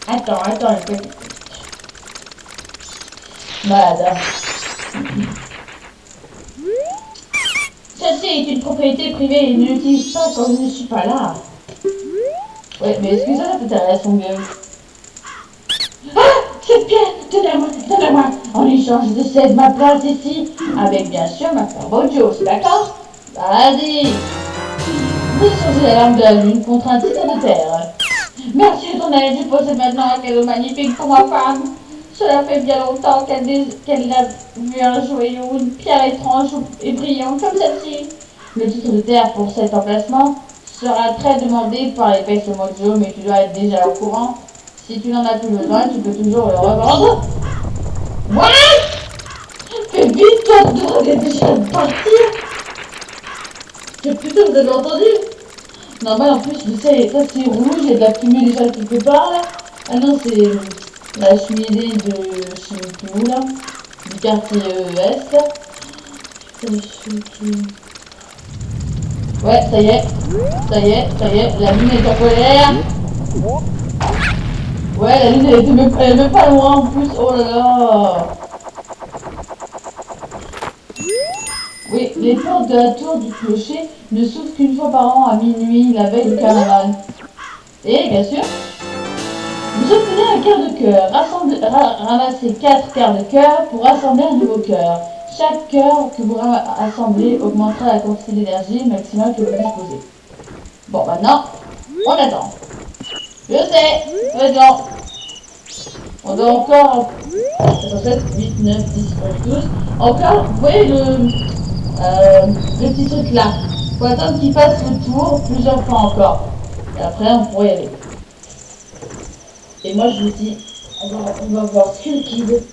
Attends, une petite minute. Malade. Celle-ci est une propriété privée et ne l'utilise pas quand je ne suis pas là. Ouais, mais excusez-moi, peut-être elle a son gueule. Ah, cette pierre, donnez-moi, en échange je cède ma place ici, avec bien sûr ma femme Bojo, c'est d'accord? Vas-y. Vous changez la larme de la lune contre un titre de terre. Merci de ton aide, je possède maintenant un cadeau magnifique pour ma femme. Cela fait bien longtemps qu'elle a vu un joyau, une pierre étrange et brillante comme celle-ci. Le titre de terre pour cet emplacement sera très demandé par les pêches Mojo, mais tu dois être déjà au courant. Si tu n'en as plus besoin, tu peux toujours le revendre. What? Fais vite, toi, tu devrais déjà partir. Que putain, vous avez entendu? Normal, en plus, je sais, ça c'est rouge, il y a de la fumée déjà quelque part là. Ah non, c'est la cheminée de je sais plus où là, du quartier Est là. Ouais, ça y est, la lune est en colère. Ouais, la lune elle est même pas loin en plus, oh là là. Oui, les portes de la tour du clocher ne s'ouvrent qu'une fois par an à minuit, la veille du carnaval. Et bien sûr, vous obtenez un quart de cœur. Ramassez 4 quarts de cœur pour rassembler un nouveau cœur. Chaque cœur que vous rassemblez augmentera la quantité d'énergie maximale que vous disposez. Bon, maintenant, on attend. Je sais, ça va être long. On doit encore... 7, 8, 9, 10, 11, 12. Encore, vous voyez le petit truc là. Faut attendre qu'il fasse le tour plusieurs fois encore. Et après, on pourrait y aller. Et moi, je vous dis, on va voir Skull Kid.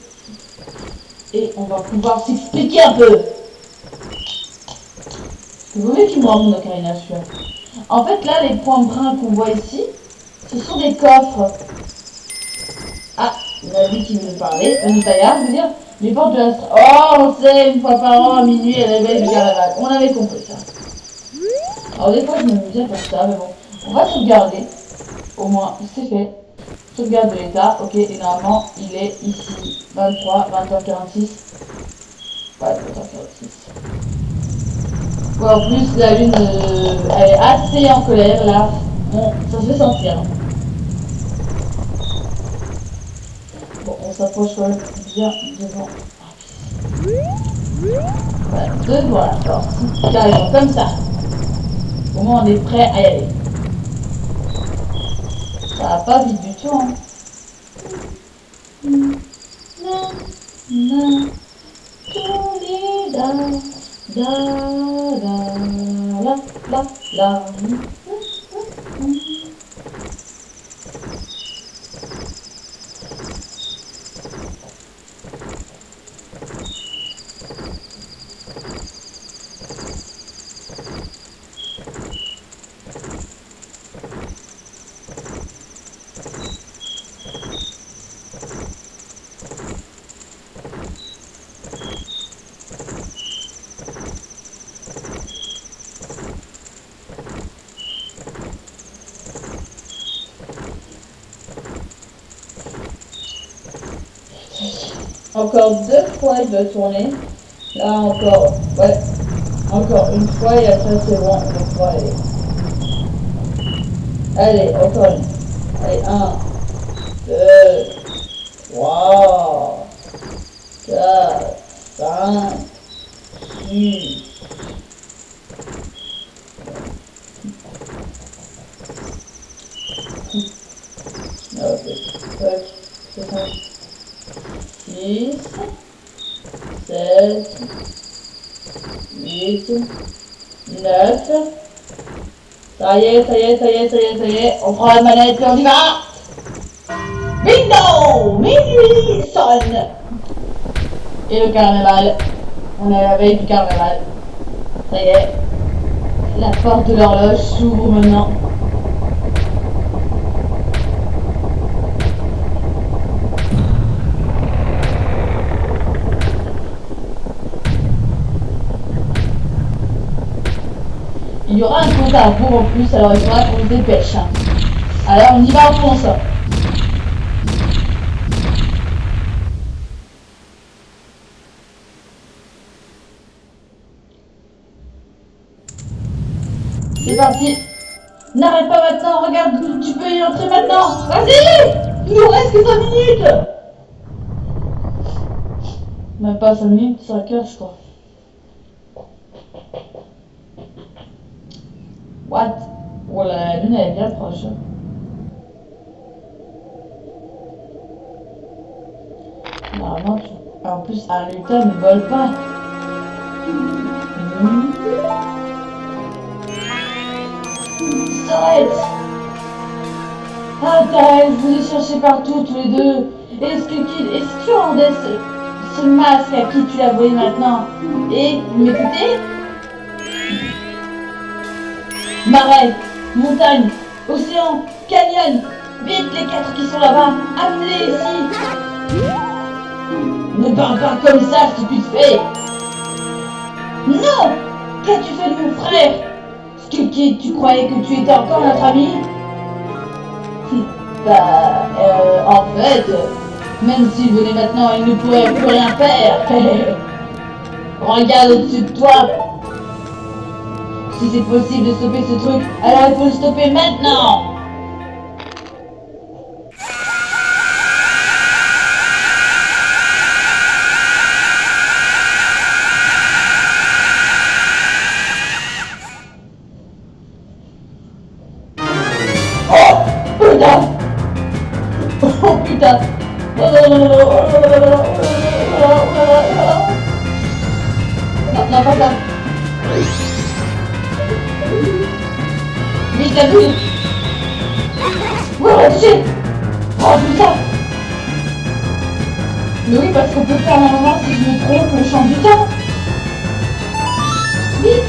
Et on va pouvoir s'expliquer un peu. Vous voyez qu'il me rend mon ocarina, celui-là. En fait, là, les points bruns qu'on voit ici, ce sont des coffres. Ah, il a dit qu'il me parlait. Taillard, je veux dire, les portes de la... Oh, on sait, une fois par an, à minuit, à la veille du carnaval. On avait compris ça. Alors, des fois, je m'amuse à faire ça, mais bon. On va sauvegarder. Au moins, c'est fait. Sauvegarde de l'état. Ok, et normalement, il est ici. 23, 20h46. Ouais, 20h46. Ouais, en plus, la lune, elle est assez en colère, là. Bon, ça se fait sentir. Bon, on s'approche quand même bien devant. Voilà, devant la porte. Carrément, comme ça. Au moins, on est prêt à y aller. Ça va pas vite du tout, hein. Encore 2 fois, il doit tourner. Là, encore, ouais. Encore une fois, et après, c'est bon. On va aller. Allez, encore une. Allez, 1, 2, 3, 4, 5, 6. Ok, 6, 7, 8, 9. Ça y est. On prend la manette et on y va. Bingo! Minuit sonne. Et le carnaval. On est à la veille du carnaval. Ça y est. La porte de l'horloge s'ouvre maintenant. Il y aura un compte à rebours en plus, alors il faudra qu'on se dépêche. Alors on y va, on fonce. C'est parti. N'arrête pas maintenant, regarde, tu peux y entrer maintenant. Vas-y. Il nous reste que 5 minutes. Même pas 5 minutes, 5 heures je crois. What? Oh là, la lune elle est bien proche. Normalement, en plus, un lutin ne vole pas. S'arrête! Ah, Thérèse, vous les cherchez partout, tous les deux. Est-ce que tu rendais ce masque à qui tu l'as volé maintenant? Et vous m'écoutez? Marais, montagne, océan, canyon, vite les 4 qui sont là-bas, amenez-les ici. Ne parle pas comme ça, stupide fée. Non! Qu'as-tu fait de mon frère? Skulky, tu croyais que tu étais encore notre ami? En fait, même s'il venait maintenant, il ne pourrait plus rien faire. Regarde au-dessus de toi. Si c'est possible de stopper ce truc, alors il faut le stopper maintenant. Oh putain. Non, pas ça. Vite la boule. Ouais, touché. Oh putain. Mais oui, parce qu'on peut faire un moment, si je me trompe, le champ du temps. Vite.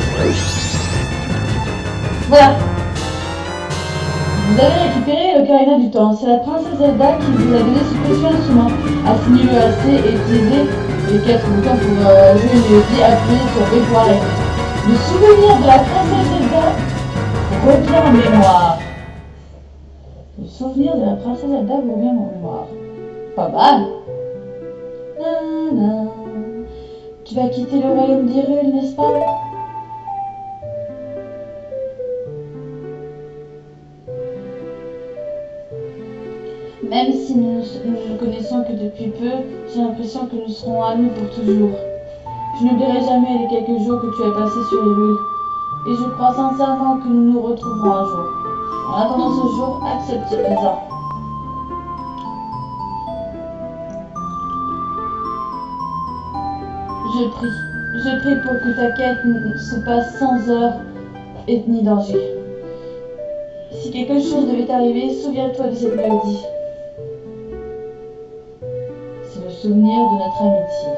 Voilà. Vous avez récupéré l'Ocarina du Temps. C'est la princesse Zelda qui vous a donné ce précieux instrument. Affinez-le assez et utilisez les 4 boutons pour jouer une mélodie. Appuyez sur B pour arrêter. Le souvenir de la princesse Zelda revient en mémoire. Le souvenir de la princesse Zelda vous revient en mémoire. Pas mal. Nana. Tu vas quitter le royaume d'Hyrule, n'est-ce pas? Même si nous ne connaissons que depuis peu, j'ai l'impression que nous serons amis pour toujours. Je n'oublierai jamais les quelques jours que tu as passés sur Hyrule. Et je crois sincèrement que nous nous retrouverons un jour. En attendant ce jour, accepte ce présent. Je prie pour que ta quête se passe sans heurts et ni danger. Si quelque chose devait arriver, souviens-toi de cette mélodie. C'est le souvenir de notre amitié.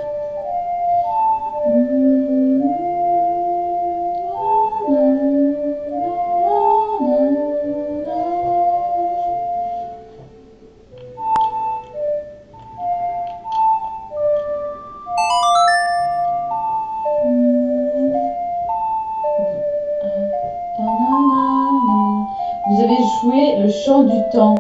Vous avez joué le chant du temps.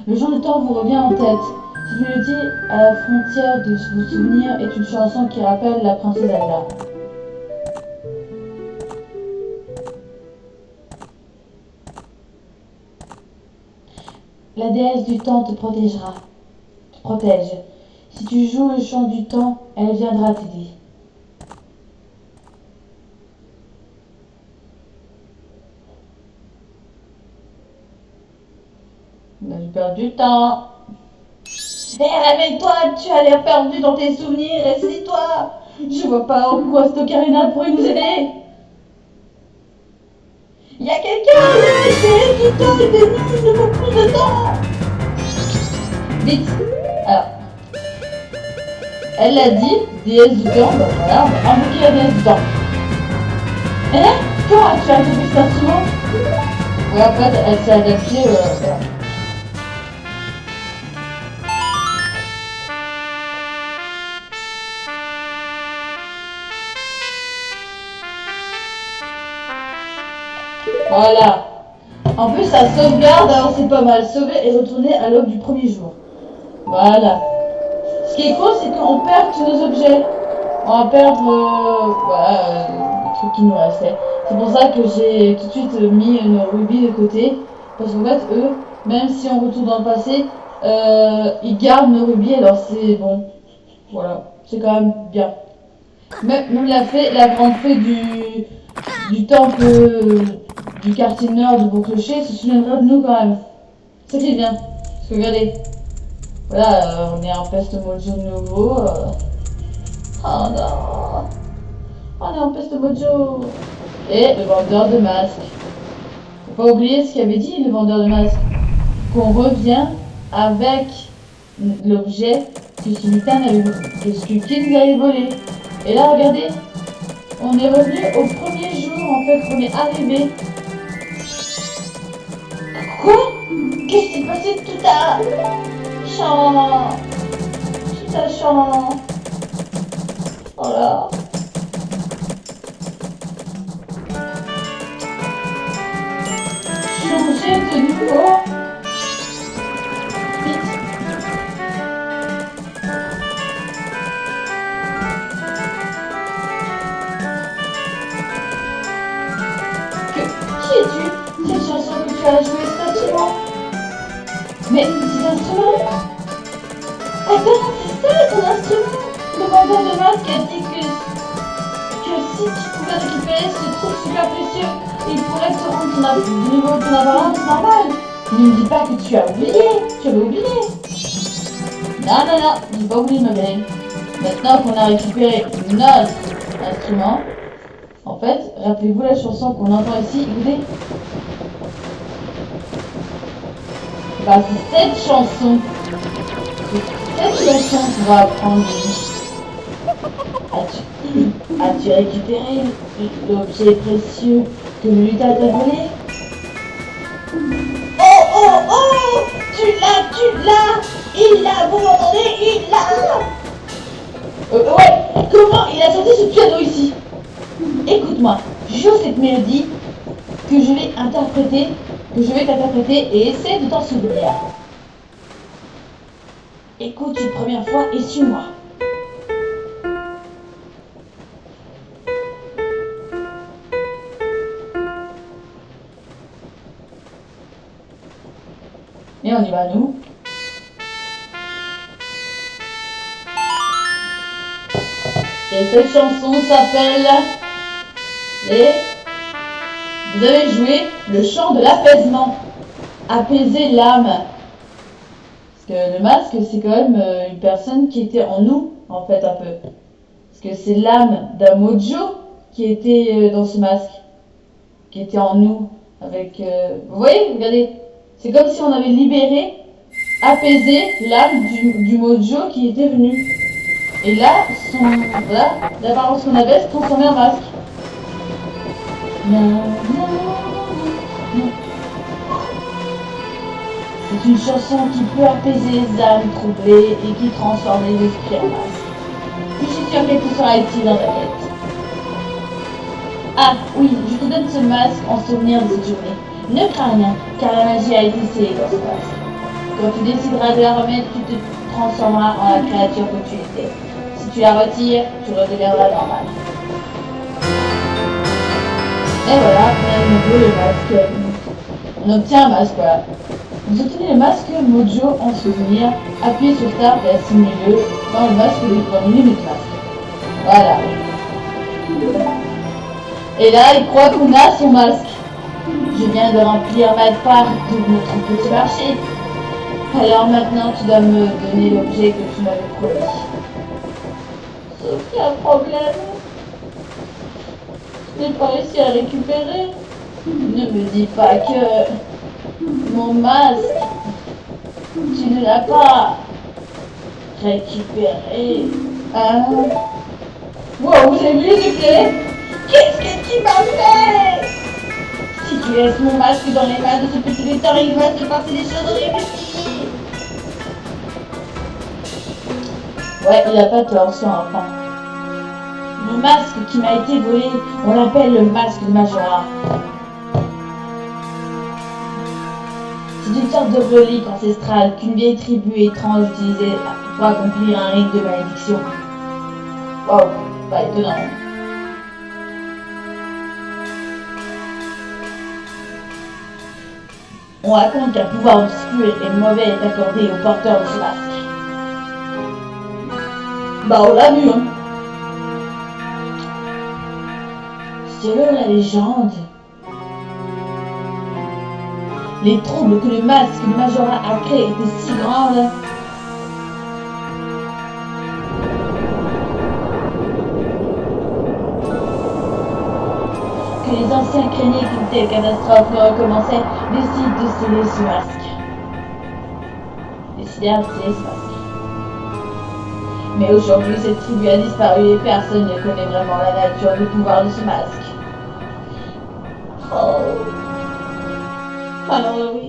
Le chant du temps vous revient en tête. Cette mélodie à la frontière de vos souvenirs est une chanson qui rappelle la princesse Zelda. La déesse du temps te protégera. Te protège. Si tu joues le chant du temps, elle viendra t'aider. On a perdu du temps. Hé, réveille-toi, tu as l'air perdu dans tes souvenirs, ressaisis-toi. Je vois pas en quoi cette ocarina pourrait nous aider. Il y a quelqu'un qui donne des nuits, il ne faut plus de temps. Vite. Alors, elle l'a dit, déesse du temps, bah voilà, on va invoquer la déesse du temps. Hein? Comment tu as trouvé cet instrument? Ouais, en fait, elle s'est adaptée. Voilà. Voilà. En plus, ça sauvegarde, alors c'est pas mal. Sauver et retourner à l'aube du premier jour. Voilà. Ce qui est cool, c'est qu'on perd tous nos objets. On va perdre les trucs qui nous restaient. C'est pour ça que j'ai tout de suite mis nos rubis de côté. Parce qu'en fait, eux, même si on retourne dans le passé, ils gardent nos rubis, alors c'est bon. Voilà, c'est quand même bien. Même la grande fée du temple du quartier nord de Beauclocher se souviendra de nous quand même. C'est qui est bien. Parce que regardez, voilà, on est en peste mojo de nouveau. Oh non, on est en peste mojo. Et le vendeur de masques. Faut pas oublier ce qu'avait dit le vendeur de masques. Qu'on revient avec l'objet que ce lutin avait, que ce nous avait volé. Et là, regardez, on est revenu au premier jour, en fait, qu'on est arrivé. Quoi? Qu'est-ce qui s'est passé tout à chant? Tout à chant. Voilà. Changer de niveau. Qui es-tu? Cette chanson que tu as jouée, cet instrument? Mais cet instrument? Attends, c'est ça ton instrument? Le vendeur de masque a dit que si tu pouvais récupérer ce truc super précieux, il pourrait te rendre de nouveau ton apparence normale. Ne me dis pas que tu as oublié. Tu avais oublié. Non, non, non, j'ai pas oublié ma belle. Maintenant qu'on a récupéré notre instrument, en fait, rappelez-vous la chanson qu'on entend ici, écoutez. Bah, c'est cette chanson. C'est cette chanson qu'on va apprendre. As-tu récupéré l'objet précieux que le lutin t'a volé? Oh, oh, oh! Tu l'as! Il l'a, vous m'entendez? Il l'a! Ouais, comment il a sorti ce piano ici? Écoute-moi, joue cette mélodie que je vais t'interpréter et essaie de t'en souvenir. Écoute une première fois et suis-moi. Et on y va, nous. Et cette chanson s'appelle Vous avez joué le chant de l'apaisement. Apaiser l'âme. Parce que le masque, c'est quand même une personne qui était en nous, en fait, un peu. Parce que c'est l'âme d'un mojo qui était dans ce masque. Qui était en nous. Avec... Vous voyez, regardez. C'est comme si on avait libéré, apaisé l'âme du mojo qui était venu. Et là, voilà, l'apparence qu'on avait se transformait en masque. C'est une chanson qui peut apaiser les âmes troublées et qui transforme les esprits en masque. Je suis sûre qu'elle te sera utile dans ta quête. Ah oui, je te donne ce masque en souvenir de cette journée. Ne crains rien, car la magie a été scellée dans ce masque. Quand tu décideras de la remettre, tu te transformeras en la créature que tu étais. Si tu la retires, tu redeviendras normal. Et voilà, on a de nouveau le masque. On obtient un masque, voilà. Vous obtenez le masque Mojo en souvenir. Appuyez sur Start et assimilez-le dans le masque dans le limite masque. Voilà. Et là, il croit qu'on a son masque. Je viens de remplir ma part de notre petit marché. Alors maintenant, tu dois me donner l'objet que tu m'avais promis. Sauf qu'il y a un problème. Je n'ai pas réussi à le récupérer. Ne me dis pas que mon masque, tu ne l'as pas récupéré. Hein? Wow, vous avez vu les clés? Qu'est-ce que tu m'as fait? Si tu laisses mon masque dans les mains de ce petit lutteur, il va se passer des choses horribles ici. Ouais, il a pas tort, ce enfant. Le masque qui m'a été volé, on l'appelle le masque de Majora. C'est une sorte de relique ancestrale qu'une vieille tribu étrange utilisait pour accomplir un rite de malédiction. Waouh, pas étonnant. On raconte qu'un pouvoir obscur et mauvais est accordé aux porteurs de ce masque. Bah on l'a vu, hein. Selon la légende, les troubles que le masque de Majora a créés étaient si grandes que les anciens craignaient qu'une telle catastrophe ne recommençait, décident de sceller ce masque. Décidèrent de sceller ce masque. Mais aujourd'hui, cette tribu a disparu et personne ne connaît vraiment la nature du pouvoir de ce masque. Oh. Alors oui.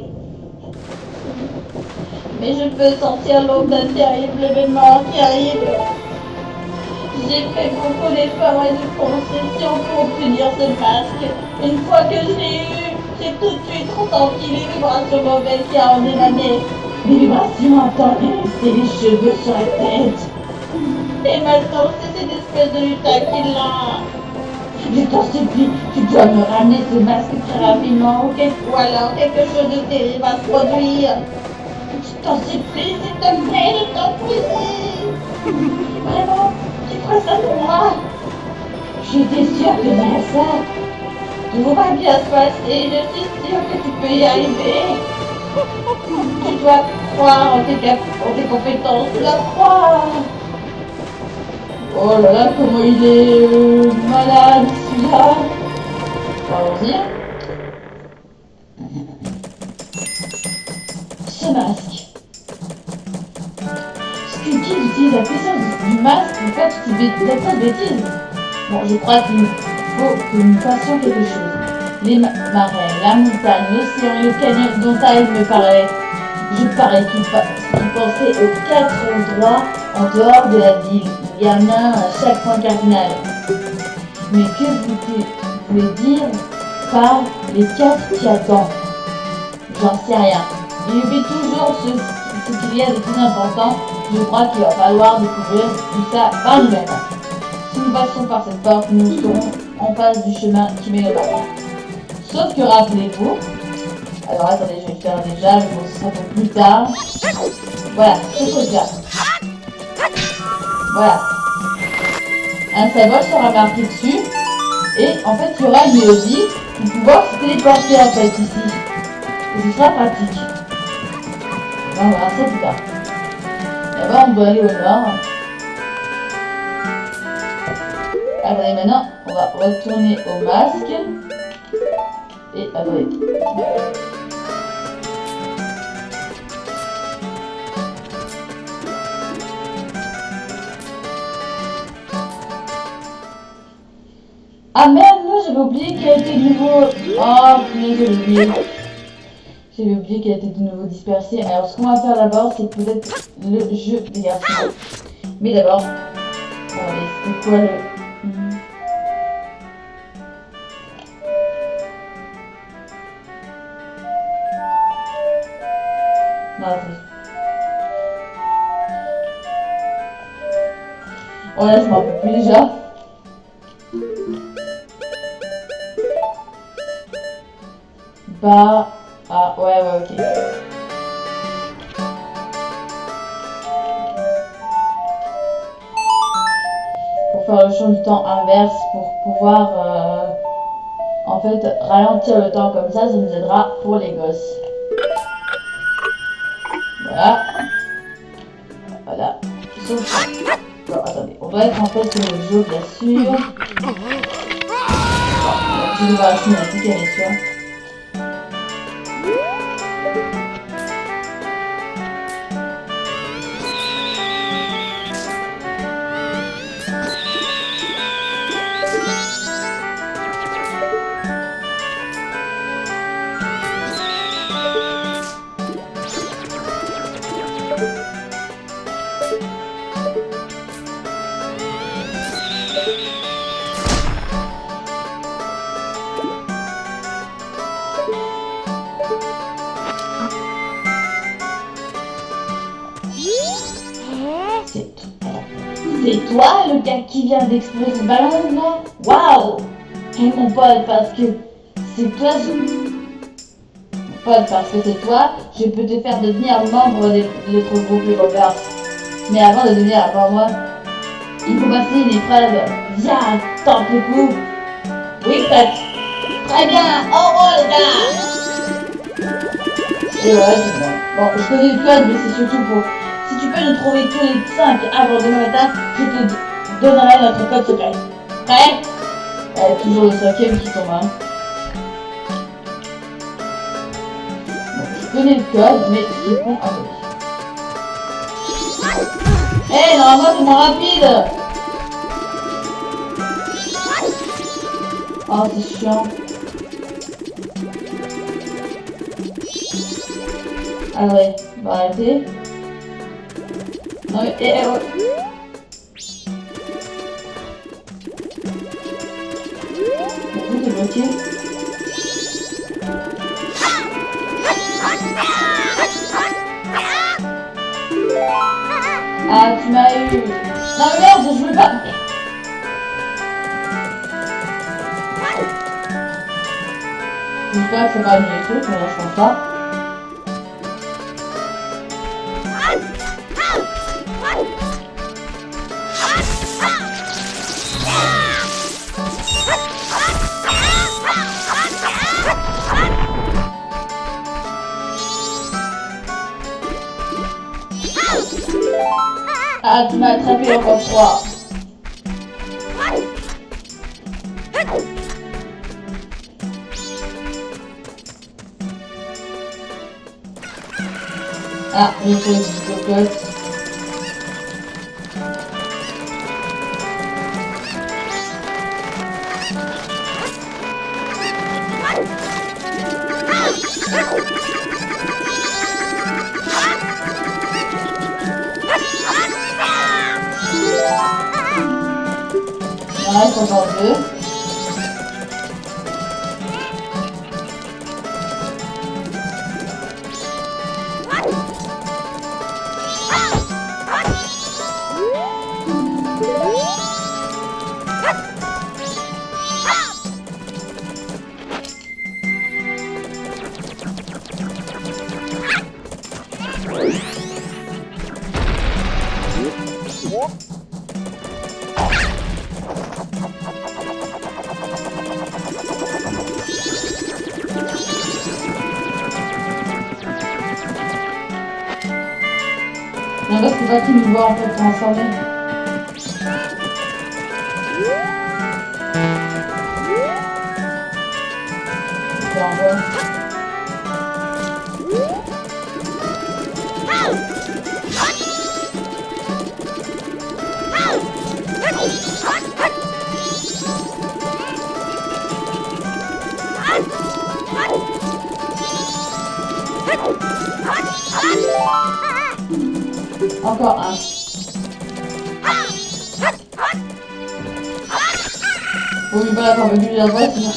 Mais je peux sentir l'aube d'un terrible événement qui arrive. J'ai fait beaucoup d'efforts et de concessions pour obtenir ce masque. Une fois que je l'ai eu, j'ai tout de suite ressenti les vibrations mauvaises qui en émanaient. Les vibrations entendaient rester les cheveux sur la tête. Et maintenant, c'est cette espèce de lutin qui l'a. Je t'en supplie, tu dois me ramener ce masque très rapidement ou alors quelque chose de terrible va se produire. Je t'en supplie, s'il te plaît, je t'en prie. Vraiment, tu feras ça pour moi. J'étais sûre que j'aurais ça. Tout va bien se passer, je suis sûre que tu peux y arriver. Tu dois croire en tes compétences, tu dois croire. Oh là là, comment il est malade celui-là. Allons-y. Ce masque. Squeaky utilise la puissance du masque pour faire toutes ces bêtises. Bon, je crois qu'il faut que nous fassions quelque chose. Les marais, la montagne, l'océan et le canyon dont il me parlait. Je parie qu'il pensait aux 4 endroits en dehors de la ville. Il y en a un à chaque point cardinal. Mais que voulez dire par les 4 qui attendent? J'en sais rien. Il oublie toujours ce qu'il y a de plus important. Je crois qu'il va falloir découvrir tout ça par nous-mêmes. Si nous passons par cette porte, nous serons en face du chemin qui mène au bar. Sauf que rappelez-vous, alors attendez, je vais le faire déjà, mais bon, ce sera pour plus tard. Voilà, ce truc-là. Voilà. Un symbole sera marqué dessus. Et en fait, il y aura une mélodie pour pouvoir se téléporter en fait ici. Et ce sera pratique. On verra ça plus tard. D'abord, on doit aller au nord. Attendez, maintenant, on va retourner au masque. Et attendez. Ah merde, non, j'avais oublié qu'il a été de nouveau. Oh, punaise, j'avais oublié. J'avais oublié qu'il a été de nouveau dispersé. Alors, ce qu'on va faire d'abord, c'est peut-être le jeu des garçons. Mais d'abord, attendez, c'était quoi le. Non, attendez. Oh là, je m'en rappelle plus déjà. Bah. Ah, ouais, ok. Pour faire le champ du temps inverse, pour pouvoir en fait ralentir le temps comme ça nous aidera pour les gosses. Voilà. Voilà. Sauf... Bon, attendez, on doit être en fait sur le jeu, bien sûr. Bon, tu devras la cinématique, bien sûr. toi le gars qui vient d'exploser ce ballon là? Waouh! Et mon pote, parce que c'est toi pote, parce que c'est toi, je peux te faire devenir membre de notre groupe les Bombers. Mais avant de devenir un moi, il faut passer une épreuve. Viens, tente le coup. Oui, pote. Très bien, au revoir les gars. Et voilà, c'est bon. Bon, je connais le code, mais c'est surtout pour... Si tu peux nous trouver tous les 5 avant demain matin, je te donnerai notre code secret. Prêt? Toujours le 5e qui tombe, hein. Bon, je connais le code, mais c'est con à côté. Hé, normalement c'est moins rapide. Oh, c'est chiant. Allez, on va arrêter. Non mais, ouais. Bon, tout est bloqué. Ah, tu m'as eu. Non mais merde, je voulais pas. J'espère que ça va annuler le truc, mais là je pense pas. Ah, tu m'as attrapé encore 3. Ah, il faut une cocotte. Il reste encore 2. Non, là, c'est pas qui nous voit en fait transformer. C'est en bas. Encore un. Faut lui pas avoir vu la voix, sinon.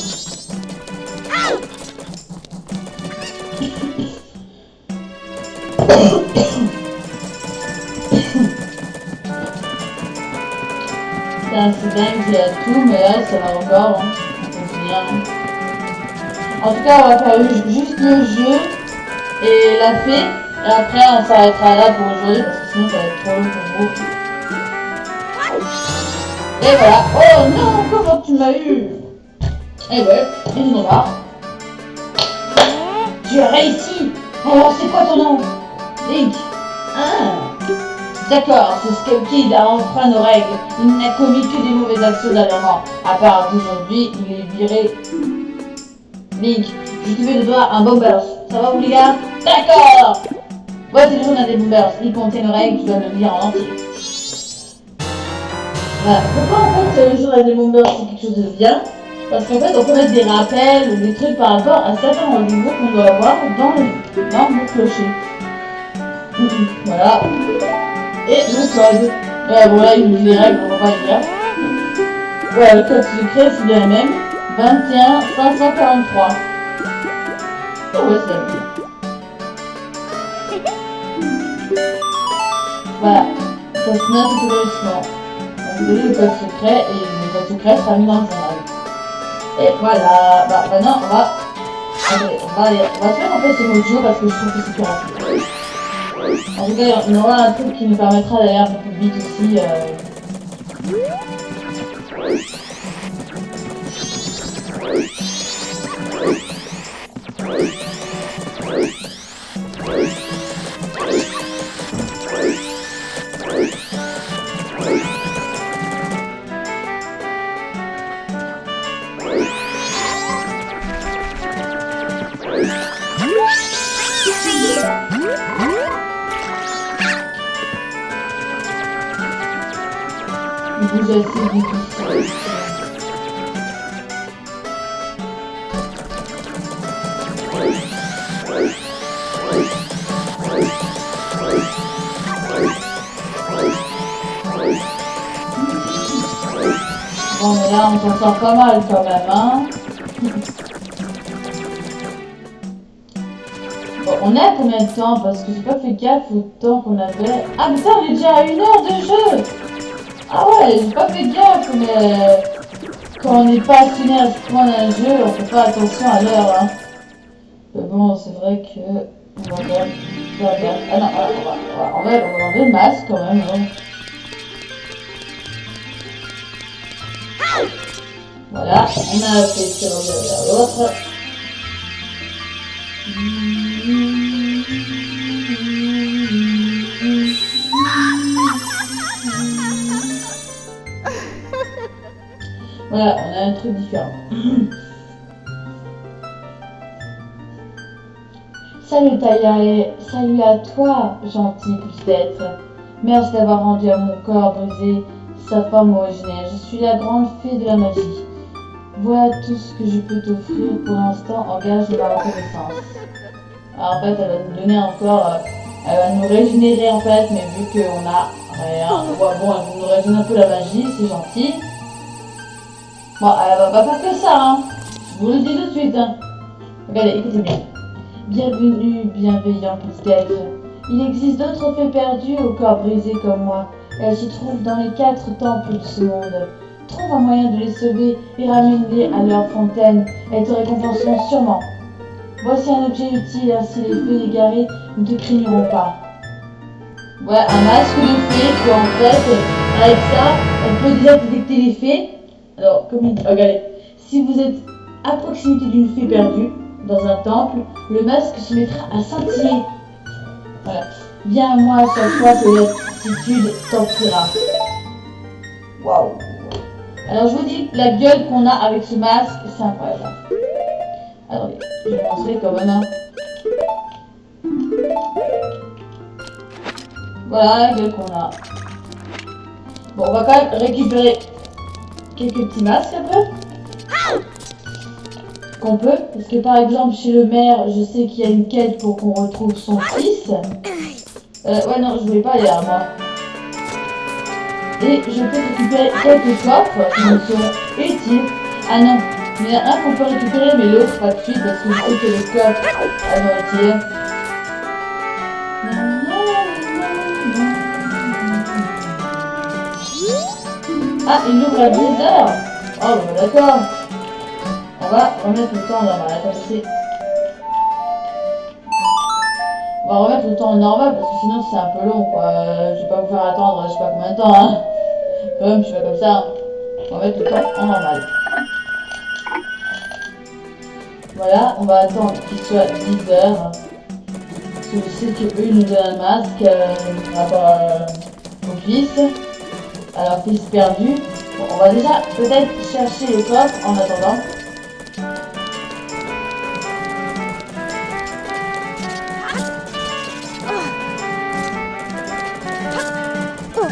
C'est dingue qu'il y a tout, mais là ça va encore. Hein. On continue. Hein. En tout cas, on va faire juste le jeu et la fée. Et après, on s'arrêtera là pour aujourd'hui parce que sinon ça va être trop long pour vous. Et voilà. Oh non, comment tu m'as eu? Eh ouais, ils sont là. Tu as réussi. Alors, c'est quoi ton nom? Link. Ah. D'accord, ce Scum Kid a enfreint nos règles. Il n'a commis que des mauvaises actions dernièrement. À part d'aujourd'hui, il est viré. Link, je te fais de toi un Bombers. Ça va, vous les gars? D'accord. Voici le journal des Bombers. Il contient nos règles, tu dois le lire en entier. Voilà. Pourquoi en fait le journal des Bombers c'est quelque chose de bien? Parce qu'en fait on peut mettre des rappels ou des trucs par rapport à certains rendez-vous qu'on doit avoir dans le clocher. Voilà. Et le code. Ouais, bon là il nous dit les règles, on va pas les lire. Ouais, le code secret c'est bien le même. 21 543. Oh ouais, c'est la même. Voilà. Ça se note automatiquement. vous avez le code secret et le code secret sera mis dans le journal. Et voilà, bah maintenant on va... Attendez, on va se mettre en place ce mojo parce que je trouve que c'est plus rapide. En tout cas, on aura un truc qui nous permettra d'aller un peu plus vite aussi. Il bouge assez vite aussi. Bon, mais là, on s'en sort pas mal quand même, hein. Bon, on est à combien de temps? Parce que j'ai pas fait gaffe au temps qu'on avait. Ah putain, on est déjà à 1 heure de jeu. Ah ouais, j'ai pas fait gaffe, mais quand on n'est pas assigné à ce point d'un jeu, on fait pas attention à l'heure, hein. Mais bon, c'est vrai que on va faire gaffe. Ah non, on va enlever le masque quand même, hein. Voilà, on a fait sur l'autre. Voilà, on a un truc différent. Salut Taïa, salut à toi, gentil peut-être. Merci d'avoir rendu à mon corps brisé sa forme originelle. Je suis la grande fée de la magie. Voilà tout ce que je peux t'offrir pour l'instant en gage de ma reconnaissance. Alors en fait, elle va nous donner encore, elle va nous régénérer en fait, mais vu qu'on a rien, bon, elle va nous régénérer un peu la magie, c'est gentil. Bon, elle va pas faire que ça, hein. Je vous le dis tout de suite, hein. Regardez, écoutez bien. Bienvenue, bienveillant peut-être. Il existe d'autres fées perdues au corps brisé comme moi. Elles se trouvent dans les 4 temples de ce monde. Trouve un moyen de les sauver et ramène-les à leur fontaine. Elles te récompenseront sûrement. Voici un objet utile, ainsi les fées égarées ne te craigneront pas. Ouais, un masque de fée, puis en fait, avec ça, on peut déjà détecter les fées. Alors, comme il dit, regardez, si vous êtes à proximité d'une fée perdue, dans un temple, le masque se mettra à scintiller. Voilà. Viens à moi chaque fois que l'attitude t'enfuira. Waouh. Alors je vous dis, la gueule qu'on a avec ce masque, c'est incroyable. Attendez, je vais montrer quand même. Voilà la gueule qu'on a. Bon, on va quand même récupérer quelques petits masques après. Qu'on peut, parce que par exemple chez le maire, je sais qu'il y a une quête pour qu'on retrouve son fils. Ouais non, je voulais pas aller là moi. Et je peux récupérer quelques coffres qui me seront utiles. Ah non, il y en a un qu'on peut récupérer mais l'autre pas de suite parce que je sais que le coffre est utile. Ah, il ouvre à 10 heures. Oh bah d'accord. On va remettre le temps normal. Attendez. On va remettre le temps normal parce que sinon c'est un peu long quoi. Je vais pas vous faire attendre je sais pas combien de temps hein. Quand même je fais comme ça. Hein. On va mettre le temps en normal. Voilà, on va attendre qu'il soit 10 heures. Parce que je sais qu'eux ils nous donnent un masque par rapport au fils. Alors fils perdu. Bon, on va déjà peut-être chercher le coffre en attendant.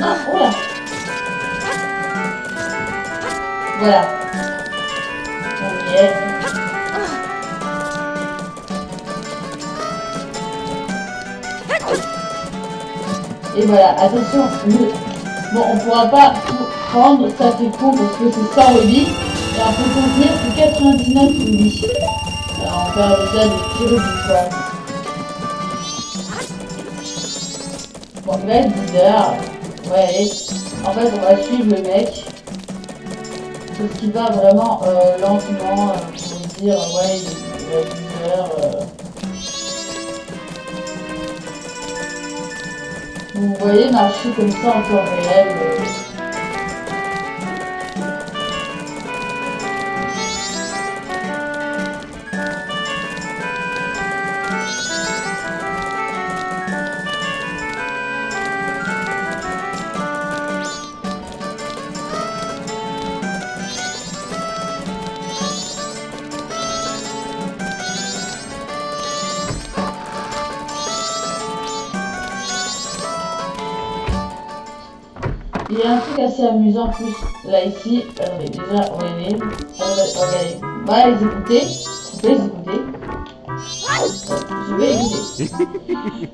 Ah, oula. Voilà. On y est. Et voilà, attention, bon, on pourra pas tout prendre, ça fait con parce que c'est 100 rubis. Et on peut contenir que 99 rubis. Alors on perd déjà des petits rubis quoi. Bon, il va être 10 heures. Ouais, allez. En fait, on va suivre le mec. Sauf qu'il va vraiment lentement pour dire ouais, il a 10 heures. Vous voyez marcher comme ça en temps réel. Il y a un truc assez amusant plus là ici. Attendez, déjà on va y aller. Regardez. On va les écouter. On peut les écouter. Je vais écouter.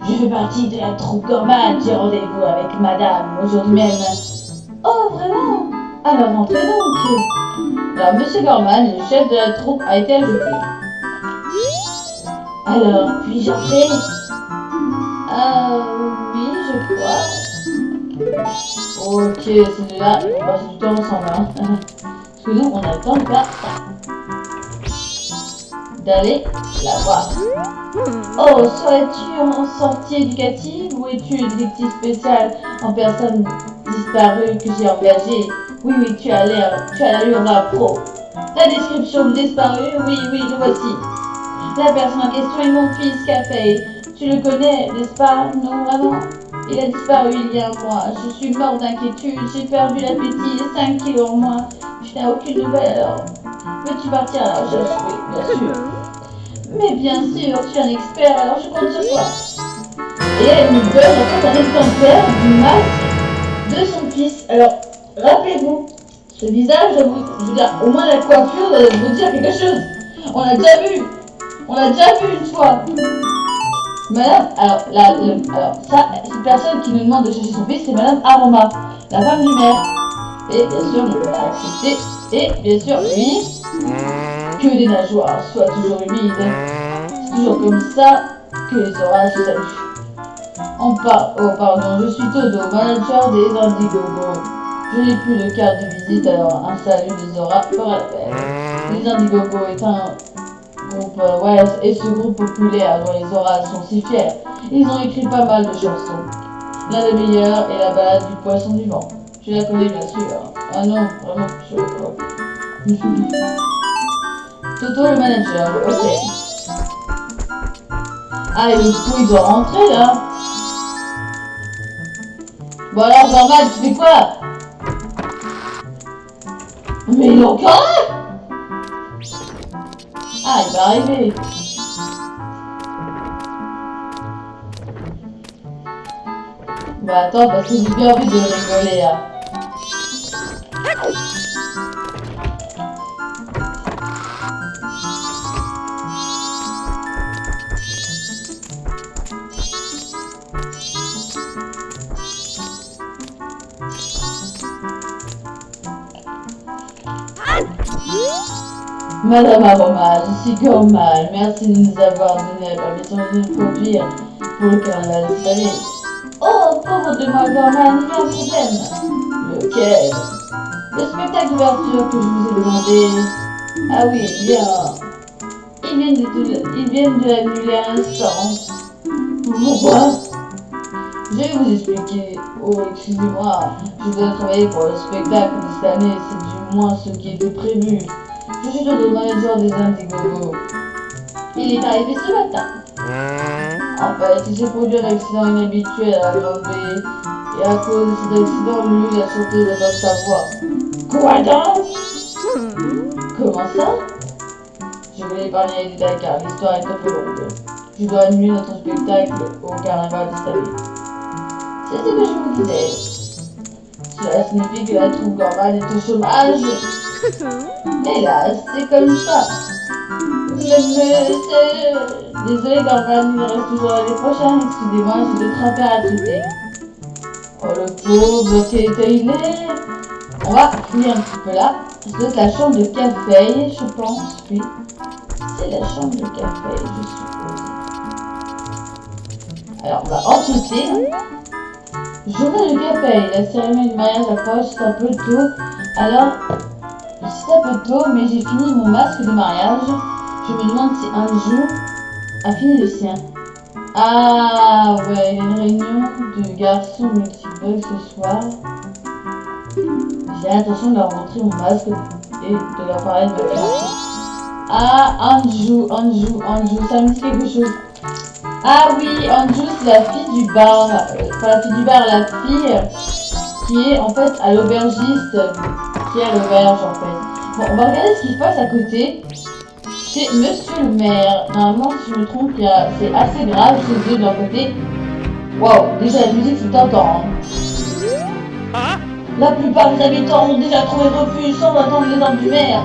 Je fais partie de la troupe Gorman. J'ai rendez-vous avec madame aujourd'hui même. Oh vraiment? Alors entrez donc. Alors monsieur Gorman, le chef de la troupe, a été ajouté. Alors, puis-je entrer? Oui, je crois. Ok, c'est là, on passe du temps ensemble. Hein. Parce que nous, on a le temps de faire ça. D'aller la voir. Oh, serais-tu en sortie éducative ou es-tu le détective spécial en personne disparue que j'ai engagé? Oui, tu as l'allure d'un pro. La description de disparu, oui, le voici. La personne en question est mon fils, Café. Tu le connais, n'est-ce pas? Non, vraiment? Il a disparu il y a un mois. Je suis mort d'inquiétude. J'ai perdu l'appétit et 5 kilos en moins. Je n'ai aucune nouvelle alors. Veux-tu partir à la recherche? Oui, bien sûr. Mais bien sûr, tu es un expert, alors je compte sur toi. Et elle nous donne en fait un exemplaire du masque de son fils. Alors, rappelez-vous, ce visage, je veux dire, au moins la coiffure doit vous dire quelque chose. On l'a déjà vu. On l'a déjà vu une fois. Madame, alors ça, cette personne qui nous demande de chercher son fils, c'est Madame Aroma, la femme du maire. Et bien sûr, on l'a accepté. Et bien sûr, lui, que des nageoires soient toujours humides. C'est toujours comme ça que les orages saluent. Oh pardon, je suis Todo, manager des Indiegogo. Je n'ai plus de carte de visite, alors un salut de Zora fera la peine. Les Indiegogo est un groupe, et ce groupe populaire dont les Zoras sont si fiers. Ils ont écrit pas mal de chansons. L'un des meilleurs est la balade du poisson du vent. Tu la connais bien sûr. Ah non, vraiment, je Toto le manager, ok. Ah, et le coup il doit rentrer là. Bon alors Norman, tu fais quoi? Mais il est encore là. Ah, il va arriver. Bah attends, parce que j'ai bien envie de rigoler là. Madame Aroma, je suis Gorman. Merci de nous avoir donné la permission de nous produire pour le carnaval cette année. Oh, pauvre de moi, Gorman, il y a un problème. Lequel? Le spectacle d'ouverture que je vous ai demandé. Ah oui, bien. Ils viennent de l'annuler à l'instant. Pourquoi? Je vais vous expliquer. Oh, excusez-moi, je dois travailler pour le spectacle de cette année, c'est du moins ce qui était prévu. Je suis le manager des Indiegogo. Il est arrivé ce matin. En fait, il s'est produit un accident inhabituel à la Grande Baie. Et à cause de cet accident, lui, la chanteuse n'a pas sa voix. Quoi donc? Comment ça? Je voulais épargner les détails car l'histoire est un peu longue. Je dois annuler notre spectacle au carnaval de cette année. C'est ce que je vous disais. Cela signifie que la troupe Gorman est au chômage. Hélas, c'est comme ça. Désolé Gorman, il reste toujours l'année prochaine. Excusez-moi, j'ai d'autres affaires à traiter. Oh le pauvre, quel il est. On va fouiller un petit peu là. C'est la chambre de café, je pense. Oui, c'est la chambre de café, je suppose. Alors, on va enquêter. Journée de Capelle, la cérémonie du mariage approche, c'est un peu tôt. Alors, c'est un peu tôt, mais j'ai fini mon masque de mariage. Je me demande si Anju a fini le sien. Ah ouais, il y a une réunion de garçons multiple ce soir. J'ai l'intention de leur montrer mon masque et de leur parler de ma classe. Ah, Anju, ça me dit quelque chose. Ah oui, Anju, c'est la fille du bar. Enfin, la fille du bar, la fille qui est en fait à l'aubergiste, qui est à l'auberge en fait. Bon, on va regarder ce qui se passe à côté. Chez Monsieur le maire. Normalement, si je me trompe, c'est assez grave chez eux de leur côté. Waouh, déjà la musique c'est tentant. Hein. La plupart des habitants ont déjà trouvé refuge sans attendre les ordres du maire.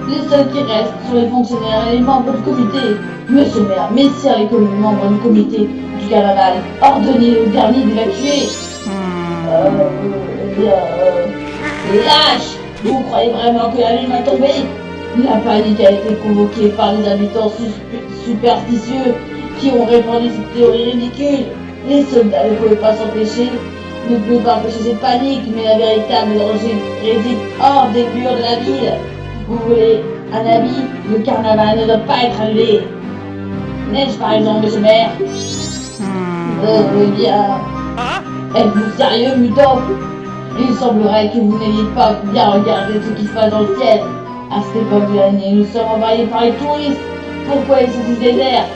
Les seuls qui restent sont les fonctionnaires et les membres du comité. Monsieur le maire, messieurs les membres du comité du carnaval, ordonnez aux derniers d'évacuer. Lâche! Vous croyez vraiment que la lune va tomber? La panique a été convoquée par les habitants superstitieux qui ont répandu cette théorie ridicule. Les soldats ne pouvaient pas s'empêcher, ne pouvaient pas empêcher cette panique, mais la véritable danger réside hors des murs de la ville. Vous voulez un avis? Le carnaval ne doit pas être annulé. N'est-ce par exemple, monsieur le maire? Eh bien... Êtes-vous sérieux, mutant? Il semblerait que vous n'ayez pas bien regardé ce qui se passe dans le ciel. À cette époque de l'année, nous sommes envahis par les touristes. Pourquoi ils sont si déserts?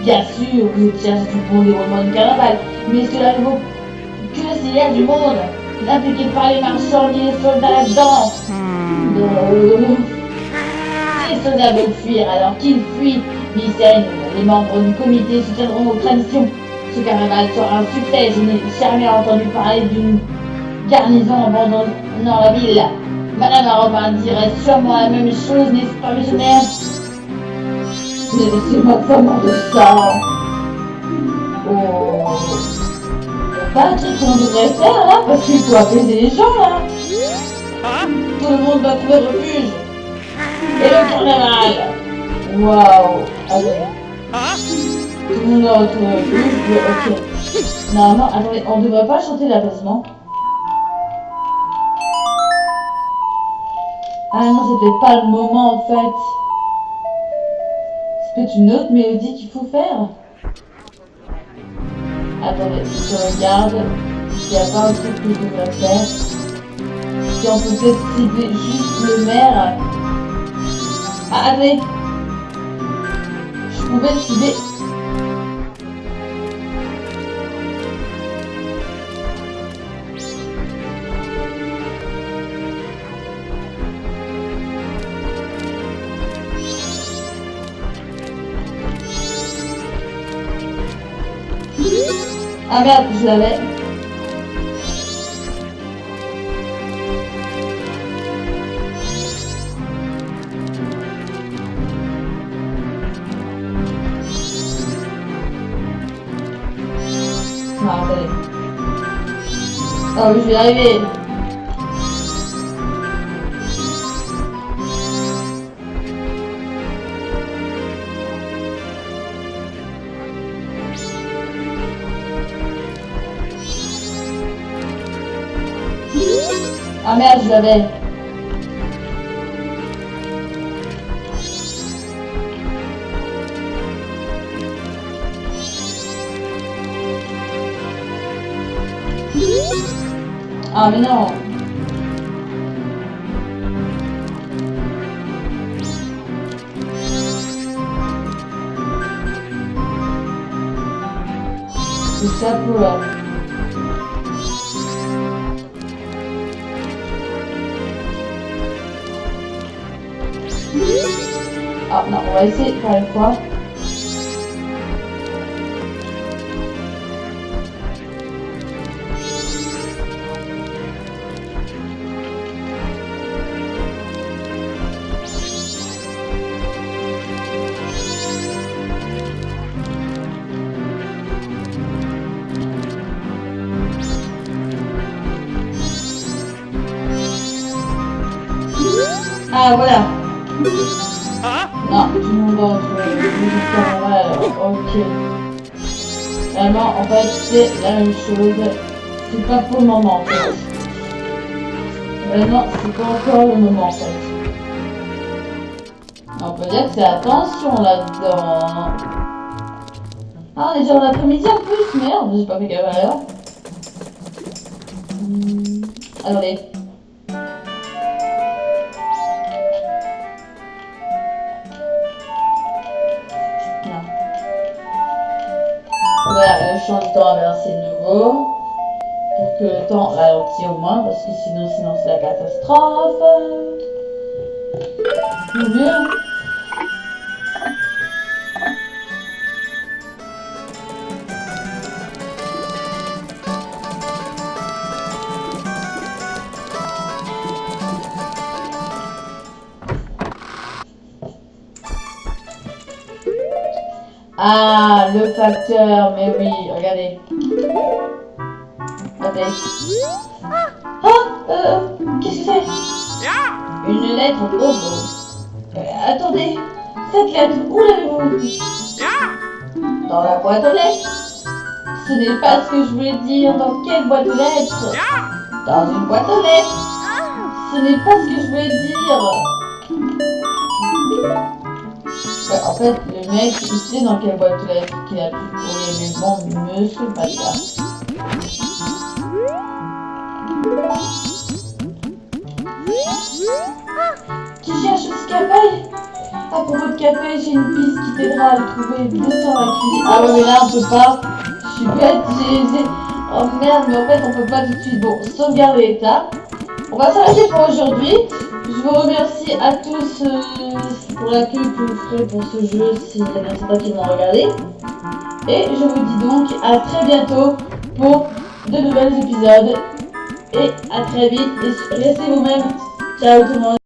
Bien sûr, vous cherchez du bon déroulement du carnaval, mais cela ne vaut que le ciel du monde. N'impliquez pas les marchands ni les soldats là-dedans. Si les soldats veulent fuir, alors qu'ils fuient. Lycéenne, les membres du comité soutiendront aux traditions. Ce carnaval sera un succès. Je n'ai jamais entendu parler d'une garnison abandonnant la ville. Madame Arobin dirait sûrement la même chose, n'est-ce pas, monsieur le maire? Mais laissez-moi vraiment de ça. Oh. Pas un truc qu'on devrait faire là, parce qu'il faut apaiser les gens là. Tout le monde va trouver refuge. Et le carnaval. Waouh. Tout le monde va retrouver refuge. Ok. Normalement, attendez, on ne devrait pas chanter l'apaisement. Ah non, c'est peut-être pas le moment en fait. C'est peut-être une autre mélodie qu'il faut faire. Attendez, je regarde s'il n'y a pas un truc que je devrais faire. Si on peut peut-être cibler juste le maire. Ah, attendez. Je pouvais cibler. Ah merde, je l'avais. Ah, attendez. Oh, je vais y arriver. Ah merde, je l'avais. Ah mais non. Le chapeau là. Ah non, on va essayer de faire une fois. Ah voilà. Non, tout le monde doit retrouver le carnaval, alors ok. Vraiment, en fait, c'est la même chose. C'est pas pour le moment en fait. Vraiment, c'est pas encore le moment en fait. On peut dire que c'est attention là-dedans. Ah, on est déjà en après-midi en plus, merde, j'ai pas fait gaffe à l'heure. Attendez. Non. Voilà, le champ de temps inversé de nouveau. Pour que le temps ralentit au moins, parce que sinon c'est la catastrophe. Bien. Ah, le facteur, mais oui, regardez. Attendez. Ah, qu'est-ce que c'est? Une lettre, oh bon. Attendez, cette lettre, où l'avez-vous? Dans la boîte aux lettres. Ce n'est pas ce que je voulais dire. Dans quelle boîte aux lettres? Dans une boîte aux lettres. Ce n'est pas ce que je voulais dire. Ouais, en fait, le mec, il sait dans quelle boîte aux lettres qu'il a pu courir, mais bon, monsieur pas ça. Tu cherches ce café? À propos de café, j'ai une piste qui t'aidera à le trouver. Descends dans la cuisine. Ah ouais, mais là, on peut pas. Je suis bête, oh merde, mais en fait, on peut pas tout de suite. Bon, sauvegarder l'état. On va s'arrêter pour aujourd'hui. Je vous remercie à tous pour l'accueil que vous ferez pour ce jeu s'il y en a certains qui vont regarder. Et je vous dis donc à très bientôt pour de nouveaux épisodes. Et à très vite. Et restez vous-même. Ciao tout le monde.